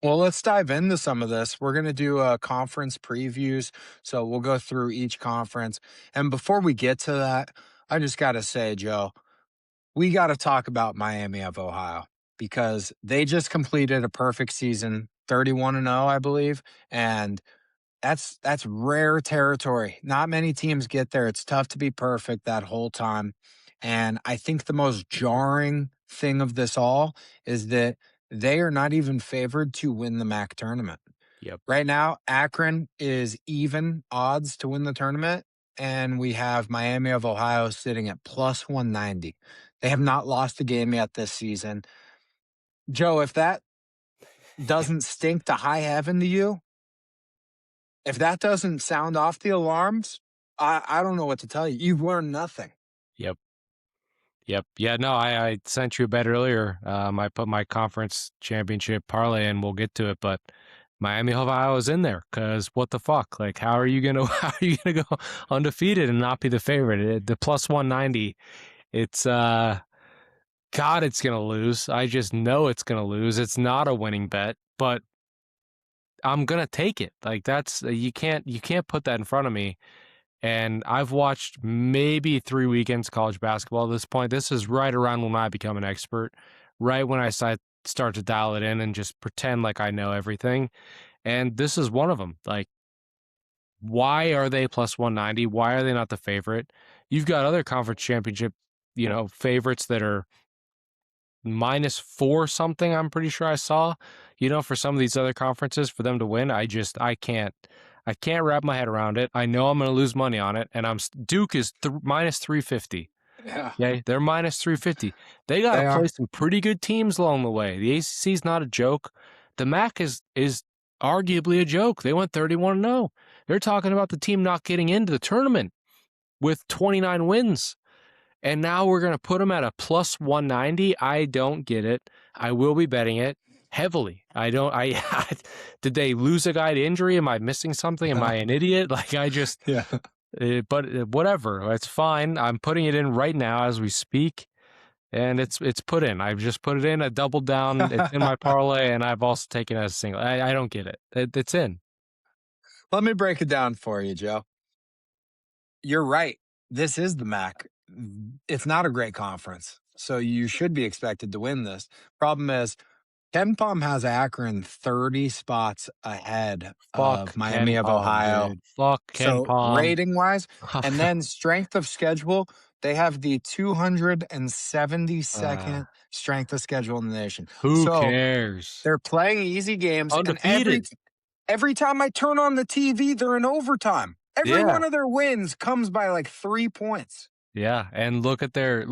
Well, let's dive into some of this. We're going to do conference previews. So we'll go through each conference. And before we get to that, I just got to say, Joe, we got to talk about Miami of Ohio because they just completed a perfect season, 31-0, I believe. And That's rare territory. Not many teams get there. It's tough to be perfect that whole time. And I think the most jarring thing of this all is that they are not even favored to win the MAC tournament. Yep. Right now, Akron is even odds to win the tournament, and we have Miami of Ohio sitting at plus 190. They have not lost a game yet this season. Joe, if that doesn't stink to high heaven to you, if that doesn't sound off the alarms, I don't know what to tell you. You've learned nothing. Yep. Yep. Yeah, no, I sent you a bet earlier. I put my conference championship parlay in. We'll get to it, but Miami of Ohio is in there because what the fuck? Like, how are you gonna how are you gonna go undefeated and not be the favorite? The plus 190. It's God, it's gonna lose. I just know it's gonna lose. It's not a winning bet, but I'm gonna take it. Like that's you can't put that in front of me. And I've watched maybe 3 weekends of college basketball at this point. This is right around when I become an expert, right when I start to dial it in and just pretend like I know everything. And this is one of them. Like, why are they plus 190? Why are they not the favorite? You've got other conference championship, favorites that are -4 something, I'm pretty sure I saw, for some of these other conferences for them to win. I can't wrap my head around it. I know I'm going to lose money on it, and Duke is -350. Yeah, Okay, they're -350. They got to they play are. some pretty good teams along the way. The ACC is not a joke. The MAC is arguably a joke. They went 31-0. They're talking about the team not getting into the tournament with 29 wins. And now we're going to put them at a plus 190. I don't get it. I will be betting it heavily. I don't, did they lose a guy to injury? Am I missing something? Am I an idiot? Like, Yeah. but whatever. It's fine. I'm putting it in right now as we speak. And it's put in. I've just put it in. I doubled down. It's in my parlay, and I've also taken it as a single. I don't get it. It's in. Let me break it down for you, Joe. You're right. This is the MAC. It's not a great conference, so you should be expected to win this. Problem is, Ken Palm has Akron 30 spots ahead of Fuck Miami Ken of Palm, Ohio. dude. Fuck Ken So Palm. rating wise, and then strength of schedule, they have the 272nd strength of schedule in the nation. Who So cares? they're playing easy games, and Undefeated. every time I turn on the TV, they're in overtime. Every Yeah. one of their wins comes by like 3 points. Yeah, and look at the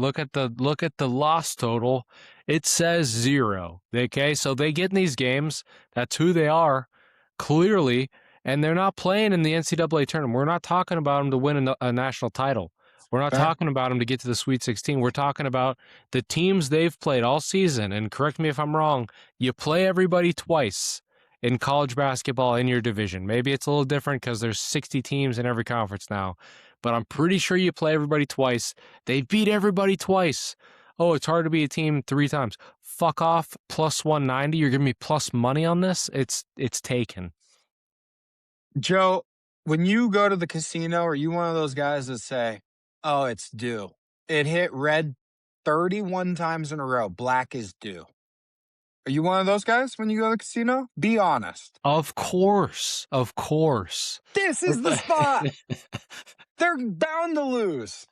loss total. It says 0. Okay, so they get in these games. That's who they are, clearly, and they're not playing in the NCAA tournament. We're not talking about them to win a national title. We're not Fair. talking about them to get to the Sweet 16. We're talking about the teams they've played all season. And correct me if I'm wrong, you play everybody twice in college basketball in your division. Maybe it's a little different because there's 60 teams in every conference now, but I'm pretty sure you play everybody twice. They beat everybody twice. Oh, it's hard to beat a team 3 times. Fuck off. Plus 190. You're giving me plus money on this? It's taken. Joe, when you go to the casino, are you one of those guys that say, oh, it's due? It hit red 31 times in a row. Black is due. Are you one of those guys when you go to the casino? Be honest. Of course. Of course. This is the spot. They're bound to lose.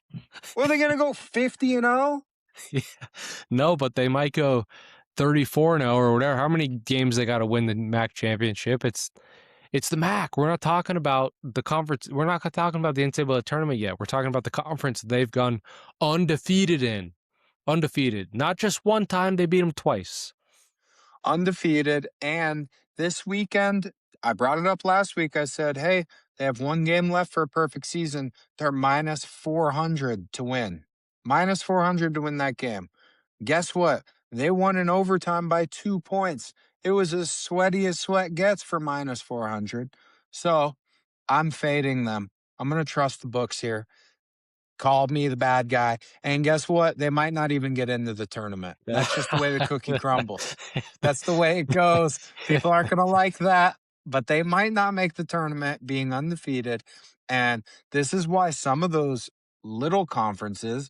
Well, are they going to go 50-0? Yeah. No, but they might go 34-0 or whatever. How many games they got to win the MAC championship? It's the MAC. We're not talking about the conference. We're not talking about the NCAA tournament yet. We're talking about the conference they've gone undefeated in. Undefeated. Not just one time, they beat them twice. Undefeated. And this weekend, I brought it up last week. I said, hey, they have one game left for a perfect season. They're minus 400 to win. Minus 400 to win that game. Guess what? They won in overtime by 2 points. It was as sweaty as sweat gets for minus 400. So I'm fading them. I'm going to trust the books here. Called me the bad guy. And guess what? They might not even get into the tournament. That's just the way the cookie crumbles. That's the way it goes. People aren't going to like that, but they might not make the tournament being undefeated. And this is why some of those little conferences,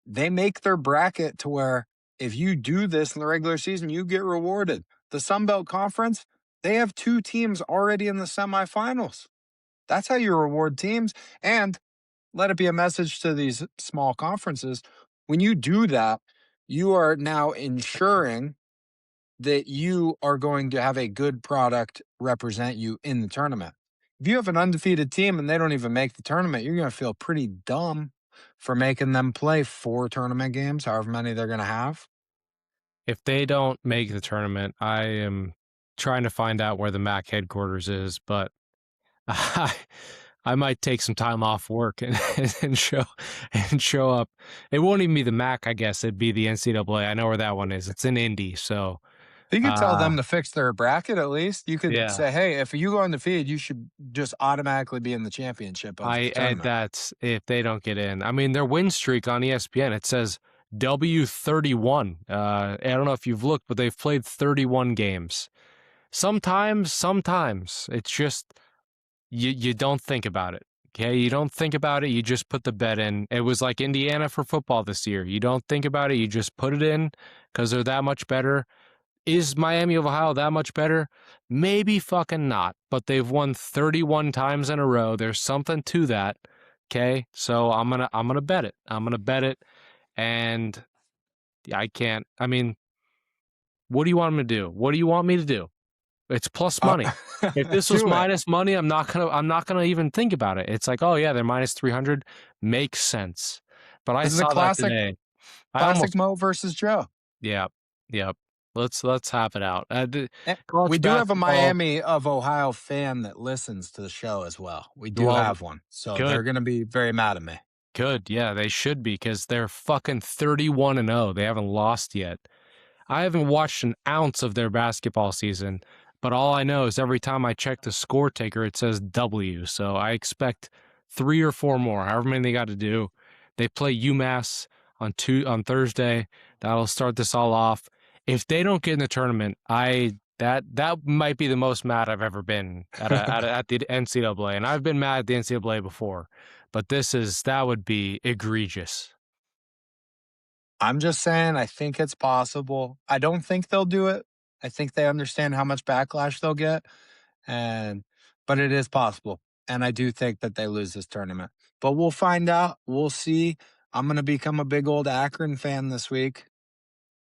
they make their bracket to where if you do this in the regular season, you get rewarded. The Sun Belt Conference, they have 2 teams already in the semifinals. That's how you reward teams. And let it be a message to these small conferences. When you do that, you are now ensuring that you are going to have a good product represent you in the tournament. If you have an undefeated team and they don't even make the tournament, you're going to feel pretty dumb for making them play 4 tournament games, however many they're going to have. If they don't make the tournament, I am trying to find out where the MAC headquarters is, but I I might take some time off work and show up. It won't even be the MAC, I guess. It'd be the NCAA. I know where that one is. It's in Indy, so You could tell uh them to fix their bracket at least. You could yeah. say, hey, if you go undefeated, you should just automatically be in the championship of the tournament. That's if they don't get in. I mean, their win streak on ESPN, it says W31. I don't know if you've looked, but they've played 31 games. Sometimes it's just you don't think about it. Okay, you don't think about it. You just put the bet in. It was like Indiana for football this year. You don't think about it. You just put it in because they're that much better. Is Miami of Ohio that much better? Maybe fucking not. But they've won 31 times in a row. There's something to that. Okay, so I'm gonna bet it. I'm gonna bet it, and I can't. I mean, what do you want me to do? What do you want me to do? It's plus Uh, money. If this was do it. minus money, I'm not gonna even think about it. It's like, oh yeah, they're minus 300. Makes sense. But I This is a saw that classic, today. I classic almost Mo versus Joe. yeah, yep. Let's have it out. We College do have a basketball. Miami of Ohio fan that listens to the show as well. We do Well, have one. So they're good, going to be very mad at me. good. Yeah, they should be because they're fucking 31-0. They haven't lost yet. I haven't watched an ounce of their basketball season, but all I know is every time I check the score taker, it says W. So I expect 3 or 4 more, however many they got to do. They play UMass on Thursday. That'll start this all off. If they don't get in the tournament, that might be the most mad I've ever been at the NCAA, and I've been mad at the NCAA before, but that would be egregious. I'm just saying, I think it's possible. I don't think they'll do it. I think they understand how much backlash they'll get. And, but it is possible. And I do think that they lose this tournament. But we'll find out. We'll see. I'm going to become a big old Akron fan this week.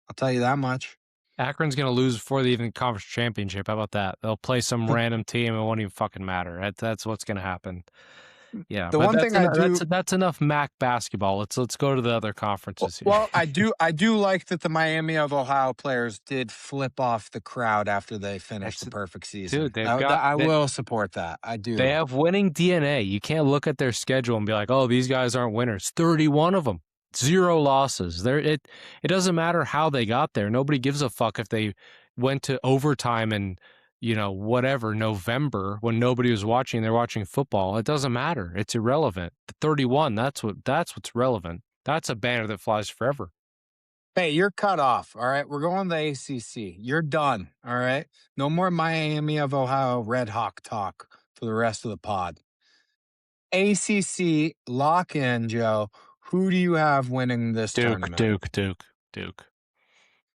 I'll tell you that much. Akron's going to lose before the even conference championship. How about that? They'll play some random team. It won't even fucking matter. That's what's going to happen. Yeah, The but one thing I do that's enough MAC basketball. Let's go to the other conferences here. Well, I do like that the Miami of Ohio players did flip off the crowd after they finished That's the perfect dude. season. I will support that. I They do. have winning DNA. You can't look at their schedule and be like, "Oh, these guys aren't winners." 31 of them, 0 losses. It doesn't matter how they got there. Nobody gives a fuck if they went to overtime in, whatever, November when nobody was watching. They're watching football. It doesn't matter. It's irrelevant. The 31. That's what's relevant. That's a banner that flies forever. Hey, you're cut off. All right, we're going to the ACC. You're done. All right, no more Miami of Ohio Red Hawk talk for the rest of the pod. ACC lock in, Joe. Who do you have winning this Duke, tournament? Duke, Duke, Duke.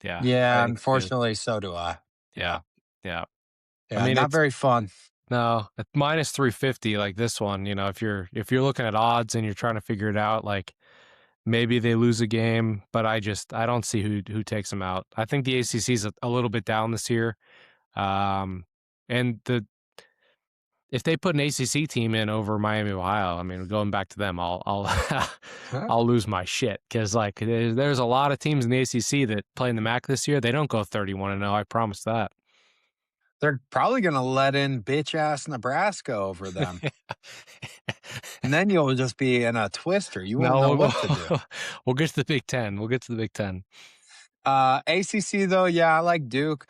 Yeah, I Yeah, think Duke. unfortunately, so do I. Yeah, Yeah, yeah. I yeah, mean, not it's very fun. no, at minus 350 like this one, if you're looking at odds and you're trying to figure it out, like maybe they lose a game, but I don't see who takes them out. I think the ACC is a little bit down this year. And if they put an ACC team in over Miami, Ohio, I mean, going back to them, I'll I'll lose my shit because like there's a lot of teams in the ACC that play in the MAC this year. They don't go 31-0. I promise that. They're probably going to let in bitch ass Nebraska over them. And then you'll just be in a twister. You won't know No, what to do. we'll get to the Big Ten. We'll get to the Big Ten. ACC though, yeah, I like Duke.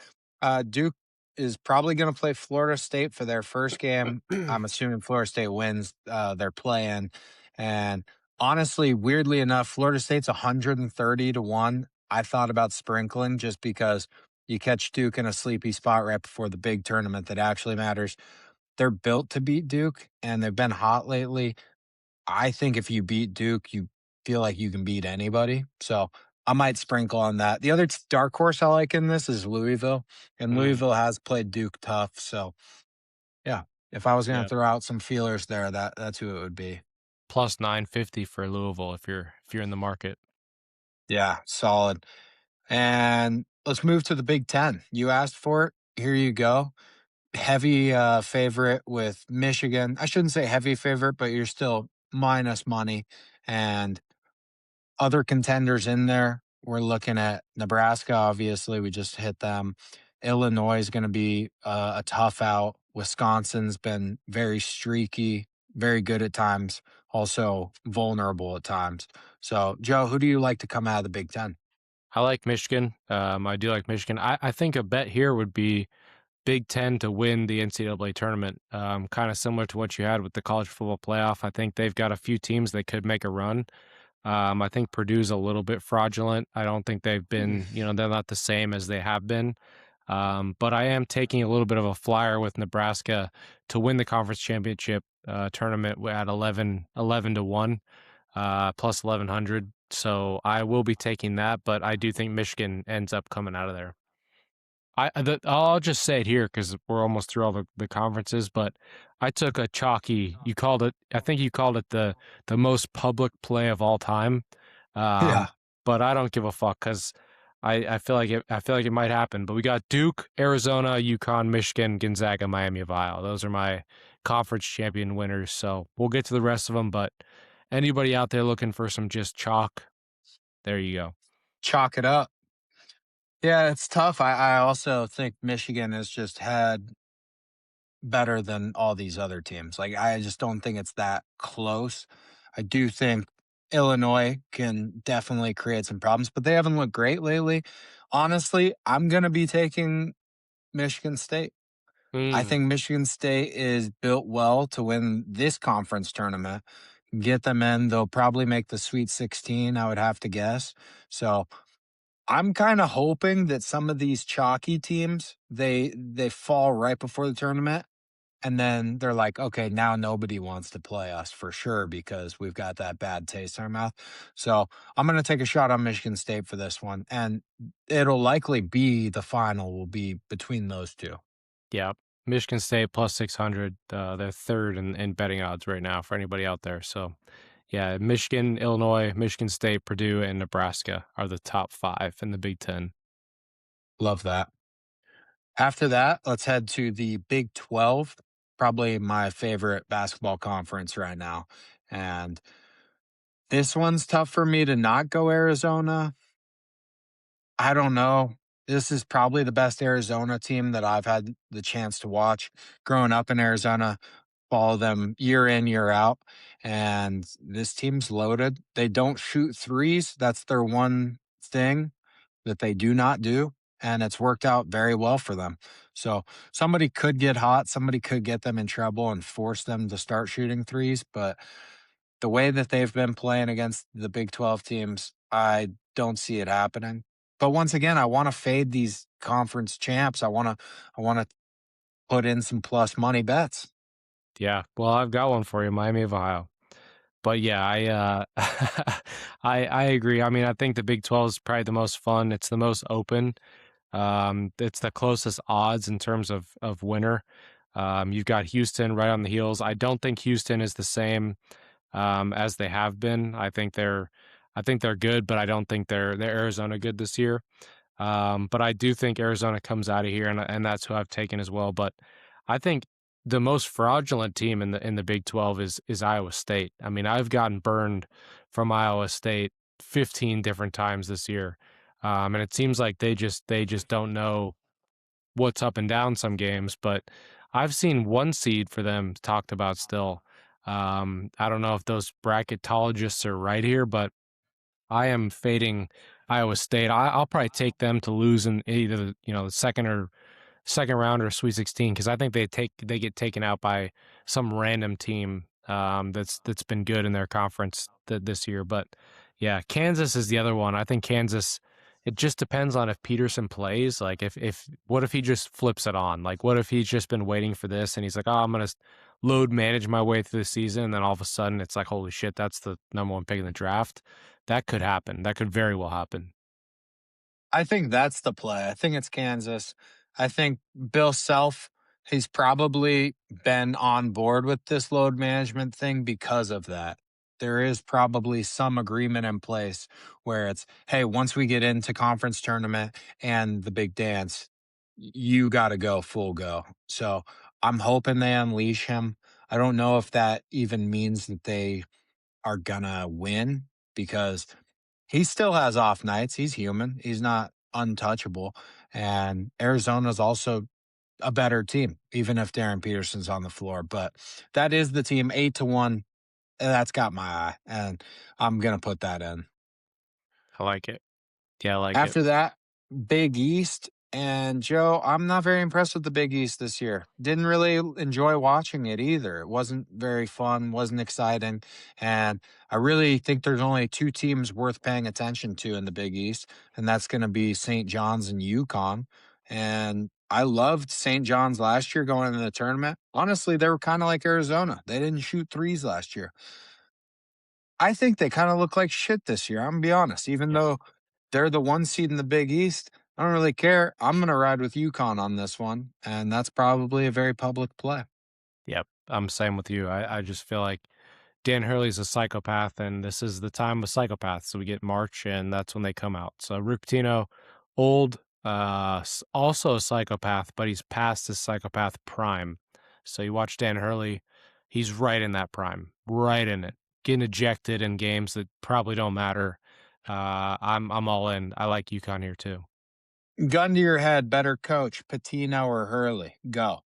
Duke is probably going to play Florida State for their first game. I'm assuming Florida State wins. They're playing, and honestly, weirdly enough, Florida State's 130-1. I thought about sprinkling just because you catch Duke in a sleepy spot right before the big tournament that actually matters. They're built to beat Duke, and they've been hot lately. I think if you beat Duke, you feel like you can beat anybody. So I might sprinkle on that. The other dark horse I like in this is Louisville, and Mm. Louisville has played Duke tough. So yeah, If I was gonna Yeah. throw out some feelers there, that's who it would be. Plus 950 for Louisville if you're in the market. Yeah, solid. And let's move to the Big Ten. You asked for it. Here you go. Heavy favorite with Michigan. I shouldn't say heavy favorite, but you're still minus money. And other contenders in there, we're looking at Nebraska, obviously. We just hit them. Illinois is going to be a tough out. Wisconsin's been very streaky, very good at times, also vulnerable at times. So, Joe, who do you like to come out of the Big Ten? I like Michigan. I do like Michigan. I think a bet here would be Big Ten to win the NCAA tournament. Kind of similar to what you had with the college football playoff. I think they've got a few teams that could make a run. I think Purdue's a little bit fraudulent. I don't think they've been, they're not the same as they have been. But I am taking a little bit of a flyer with Nebraska to win the conference championship tournament at 11 to 1, plus 1100. So I will be taking that, but I do think Michigan ends up coming out of there. I'll just say it here because we're almost through all the conferences, but I took a chalky. You called it. I think you called it the most public play of all time. Yeah. Um, but I don't give a fuck because I feel like it. I feel like it might happen. But we got Duke, Arizona, UConn, Michigan, Gonzaga, Miami of Ohio. Those are my conference champion winners. So we'll get to the rest of them. But anybody out there looking for some just chalk, there you go. Chalk it up. Yeah, it's tough. I also think Michigan has just had better than all these other teams. Like, I just don't think it's that close. I do think Illinois can definitely create some problems, but they haven't looked great lately. Honestly, I'm going to be taking Michigan State. I Mm, think Michigan State is built well to win this conference tournament. Get them in. They'll probably make the Sweet 16, I would have to guess. So I'm kind of hoping that some of these chalky teams they fall right before the tournament, and then they're like, okay, now nobody wants to play us for sure because we've got that bad taste in our mouth. So I'm going to take a shot on Michigan State for this one. And it'll likely be the final will be between those two. yeah. Michigan State plus 600. They're third in betting odds right now for anybody out there. So, yeah, Michigan, Illinois, Michigan State, Purdue, and Nebraska are the top five in the Big Ten. Love that. After that, let's head to the Big 12, probably my favorite basketball conference right now. And this one's tough for me to not go Arizona. I don't know. This is probably the best Arizona team that I've had the chance to watch growing up in Arizona, follow them year in, year out. And this team's loaded. They don't shoot threes. That's their one thing that they do not do. And it's worked out very well for them. So somebody could get hot. Somebody could get them in trouble and force them to start shooting threes. But the way that they've been playing against the Big 12 teams, I don't see it happening. But once again, I want to fade these conference champs. I want to put in some plus money bets. Yeah, well, I've got one for you, Miami of Ohio. But yeah, I agree. I mean, I think the Big 12 is probably the most fun. It's the most open. It's the closest odds in terms of winner. You've got Houston right on the heels. I don't think Houston is the same as they have been. I think they're good, but I don't think they're Arizona good this year. But I do think Arizona comes out of here, and that's who I've taken as well. But I think the most fraudulent team in the Big 12 is Iowa State. I mean, I've gotten burned from Iowa State 15 different times this year, and it seems like they just don't know what's up and down some games. But I've seen one seed for them talked about still. I don't know if those bracketologists are right here, but I am fading Iowa State. I'll probably take them to lose in either the second round or Sweet 16 because I think they get taken out by some random team that's been good in their conference this year. But yeah, Kansas is the other one. I think Kansas. It just depends on if Peterson plays. Like if what if he just flips it on? Like what if he's just been waiting for this and he's like, oh, I'm gonna load manage my way through the season, and then all of a sudden it's like, holy shit, that's the number one pick in the draft. That could happen. That could very well happen. I think that's the play. I think it's Kansas. I think Bill Self. He's probably been on board with this load management thing because of that. There is probably some agreement in place where it's, hey, once we get into conference tournament and the big dance, you got to go full go. So I'm hoping they unleash him. I don't know if that even means that they are gonna win because he still has off nights. He's human. He's not untouchable. And Arizona's also a better team, even if Darren Peterson's on the floor. But that is the team 8-1. That's got my eye. And I'm gonna put that in. I like it. Yeah, I like it. After that, Big East. And Joe, I'm not very impressed with the Big East this year. Didn't really enjoy watching it either. It wasn't very fun, wasn't exciting. And I really think there's only two teams worth paying attention to in the Big East, and that's going to be St. John's and UConn. And I loved St. John's last year going into the tournament. Honestly, they were kind of like Arizona. They didn't shoot threes last year. I think they kind of look like shit this year. I'm gonna be honest. Even Yep. though they're the one seed in the Big East, I don't really care. I'm gonna ride with UConn on this one, and that's probably a very public play. Yep. I'm same with you. I just feel like Dan Hurley's a psychopath, and this is the time of psychopaths. So we get March, and that's when they come out. So Rick Pitino, old, also a psychopath, but he's past his psychopath prime. So you watch Dan Hurley, he's right in that prime, right in it, getting ejected in games that probably don't matter. I'm all in. I like UConn here too. Gun to your head, better coach, Patino or Hurley? Go.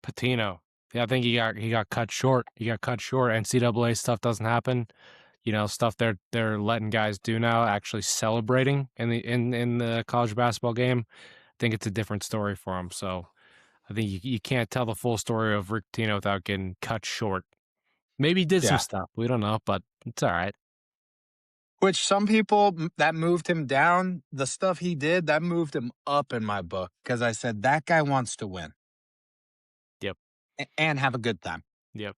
Patino. Yeah, I think he got cut short. He got cut short. NCAA stuff doesn't happen. Stuff they're letting guys do now, actually celebrating in the college basketball game. I think it's a different story for him. So I think you can't tell the full story of Rick Pitino without getting cut short. Maybe he did some Yeah. stuff. We don't know, but it's all right. Which some people that moved him down, the stuff he did, that moved him up in my book because I said that guy wants to win Yep. and have a good time. Yep.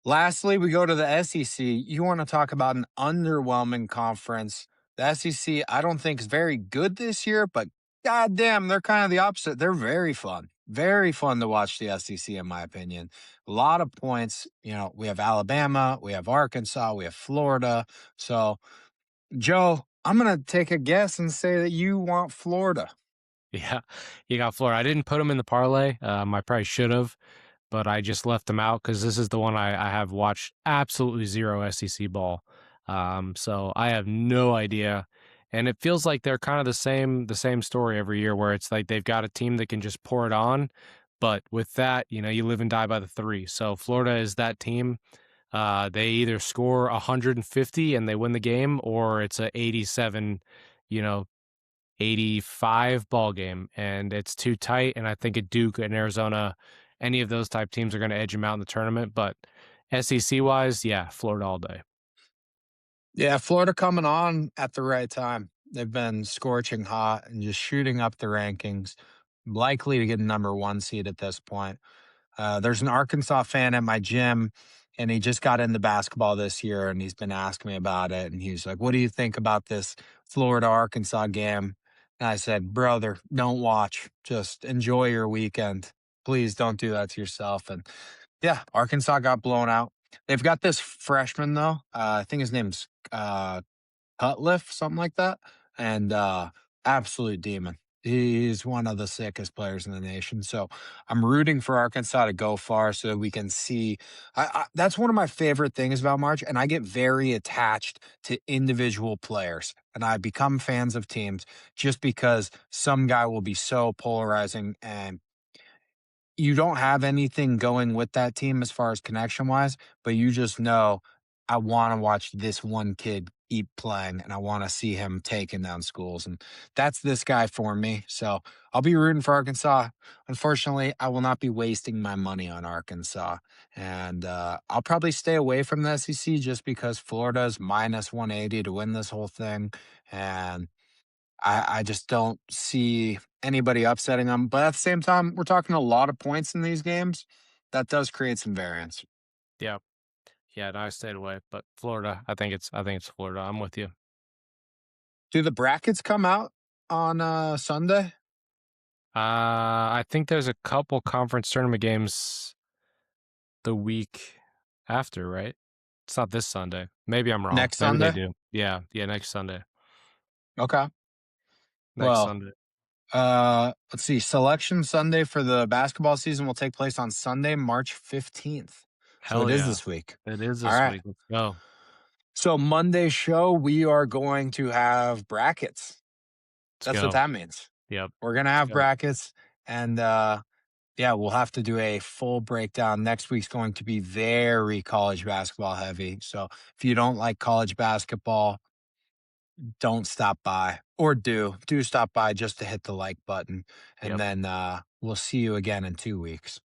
Lastly, we go to the SEC. You want to talk about an underwhelming conference. The SEC, I don't think is very good this year, but goddamn, they're kind of the opposite. They're very fun. Very fun to watch the SEC, in my opinion. A lot of points. We have Alabama, we have Arkansas, we have Florida. So, Joe, I'm going to take a guess and say that you want Florida. Yeah. You got Florida. I didn't put him in the parlay. I probably should have, but I just left him out because this is the one I have watched absolutely zero SEC ball. So I have no idea. And it feels like they're kind of the same story every year where it's like they've got a team that can just pour it on. But with that, you live and die by the three. So Florida is that team. They either score 150 and they win the game, or it's a 87, you know, 85 ball game, and it's too tight. And I think at Duke and Arizona, any of those type teams are going to edge them out in the tournament. But SEC wise, yeah, Florida all day. Yeah, Florida coming on at the right time. They've been scorching hot and just shooting up the rankings, likely to get a number one seed at this point. There's an Arkansas fan at my gym, and he just got into basketball this year, and he's been asking me about it. And he's like, "What do you think about this Florida Arkansas game?" And I said, "Brother, don't watch. Just enjoy your weekend. Please don't do that to yourself." And yeah, Arkansas got blown out. They've got this freshman though. I think his name's Cutliff, something like that, and absolute demon. He's one of the sickest players in the nation. So I'm rooting for Arkansas to go far so that we can see. That's one of my favorite things about March, and I get very attached to individual players, and I become fans of teams just because some guy will be so polarizing and you don't have anything going with that team as far as connection wise, but you just know I want to watch this one kid keep playing and I want to see him taking down schools. And that's this guy for me. So I'll be rooting for Arkansas. Unfortunately, I will not be wasting my money on Arkansas. And I'll probably stay away from the SEC just because Florida's minus 180 to win this whole thing. And I just don't see anybody upsetting them. But at the same time, we're talking a lot of points in these games. That does create some variance. Yeah. Yeah, no, I stayed away. But Florida, I think it's Florida. I'm with you. Do the brackets come out on Sunday? I think there's a couple conference tournament games the week after, right? It's not this Sunday. Maybe I'm wrong. Next Maybe they Sunday? do. Yeah, yeah, next Sunday. Okay. Next Well, Sunday. let's see. Selection Sunday for the basketball season will take place on Sunday, March 15th. So it Hell is yeah. this week. It is All this right. week. Let's go. So Monday's show, we are going to have brackets. Let's That's what go. that means. Yep. We're gonna Let's have go. brackets, and yeah, we'll have to do a full breakdown. Next week's going to be very college basketball heavy. So if you don't like college basketball, don't stop by, or do stop by just to hit the like button, and Yep. then we'll see you again in 2 weeks.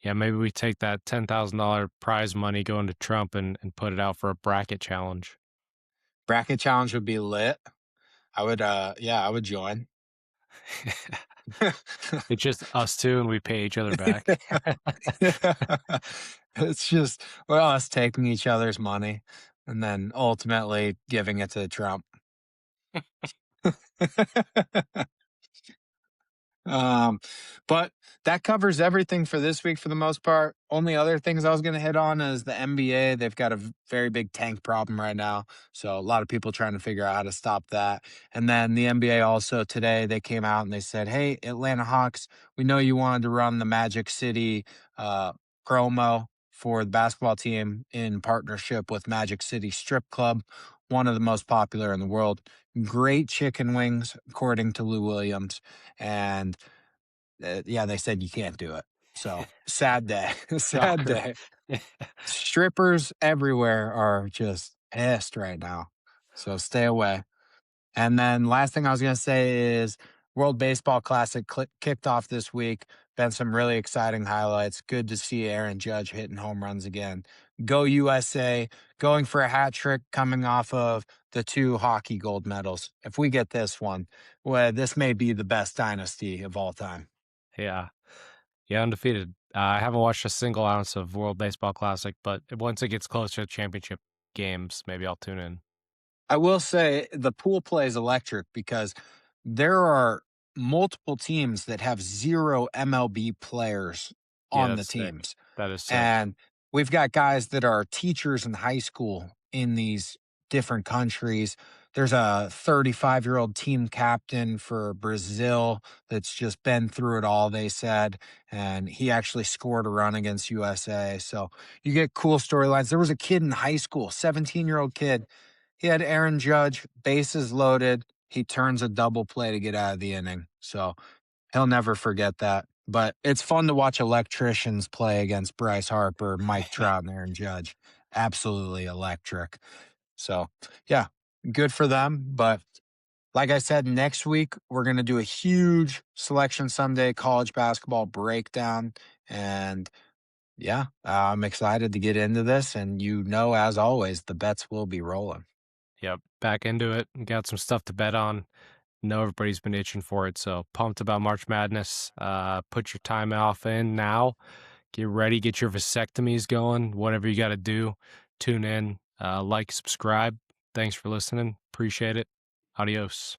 Yeah, maybe we take that $10,000 prize money going to Trump and put it out for a bracket challenge. Bracket challenge would be lit. I would, yeah, I would join. It's just us two and we pay each other back. It's just we're us taking each other's money and then ultimately giving it to Trump. Um, but that covers everything for this week for the most part. Only other things I was going to hit on is the NBA. They've got a very big tank problem right now. So a lot of people trying to figure out how to stop that. And then the NBA also today, they came out and they said, "Hey, Atlanta Hawks, we know you wanted to run the Magic City promo for the basketball team in partnership with Magic City Strip Club, one of the most popular in the world. Great chicken wings, according to Lou Williams. And yeah, they said you can't do it. So sad day, sad Shocker. day. Strippers everywhere are just pissed right now. So stay away. And then last thing I was going to say is World Baseball Classic kicked off this week. Been some really exciting highlights. Good to see Aaron Judge hitting home runs again. Go USA, going for a hat trick coming off of the two hockey gold medals. If we get this one, well, this may be the best dynasty of all time. Yeah. Yeah, undefeated. I haven't watched a single ounce of World Baseball Classic, but once it gets closer to championship games, maybe I'll tune in. I will say the pool play is electric because there are multiple teams that have 0 MLB players Yeah, on the that's sick. teams. That is sick. And we've got guys that are teachers in high school in these different countries. There's a 35-year-old team captain for Brazil that's just been through it all, they said. And he actually scored a run against USA. So you get cool storylines. There was a kid in high school, 17-year-old kid. He had Aaron Judge, bases loaded. He turns a double play to get out of the inning. So he'll never forget that. But it's fun to watch electricians play against Bryce Harper, Mike Trout, and Aaron Judge. Absolutely electric. So, yeah, good for them. But like I said, next week, we're going to do a huge Selection Sunday college basketball breakdown. And yeah, I'm excited to get into this. And as always, the bets will be rolling. Yep. Back into it. Got some stuff to bet on. Know everybody's been itching for it, so pumped about March Madness. Put your time off in now. Get ready, get your vasectomies going, whatever you got to do. Tune in, like, subscribe. Thanks for listening. Appreciate it. Adios.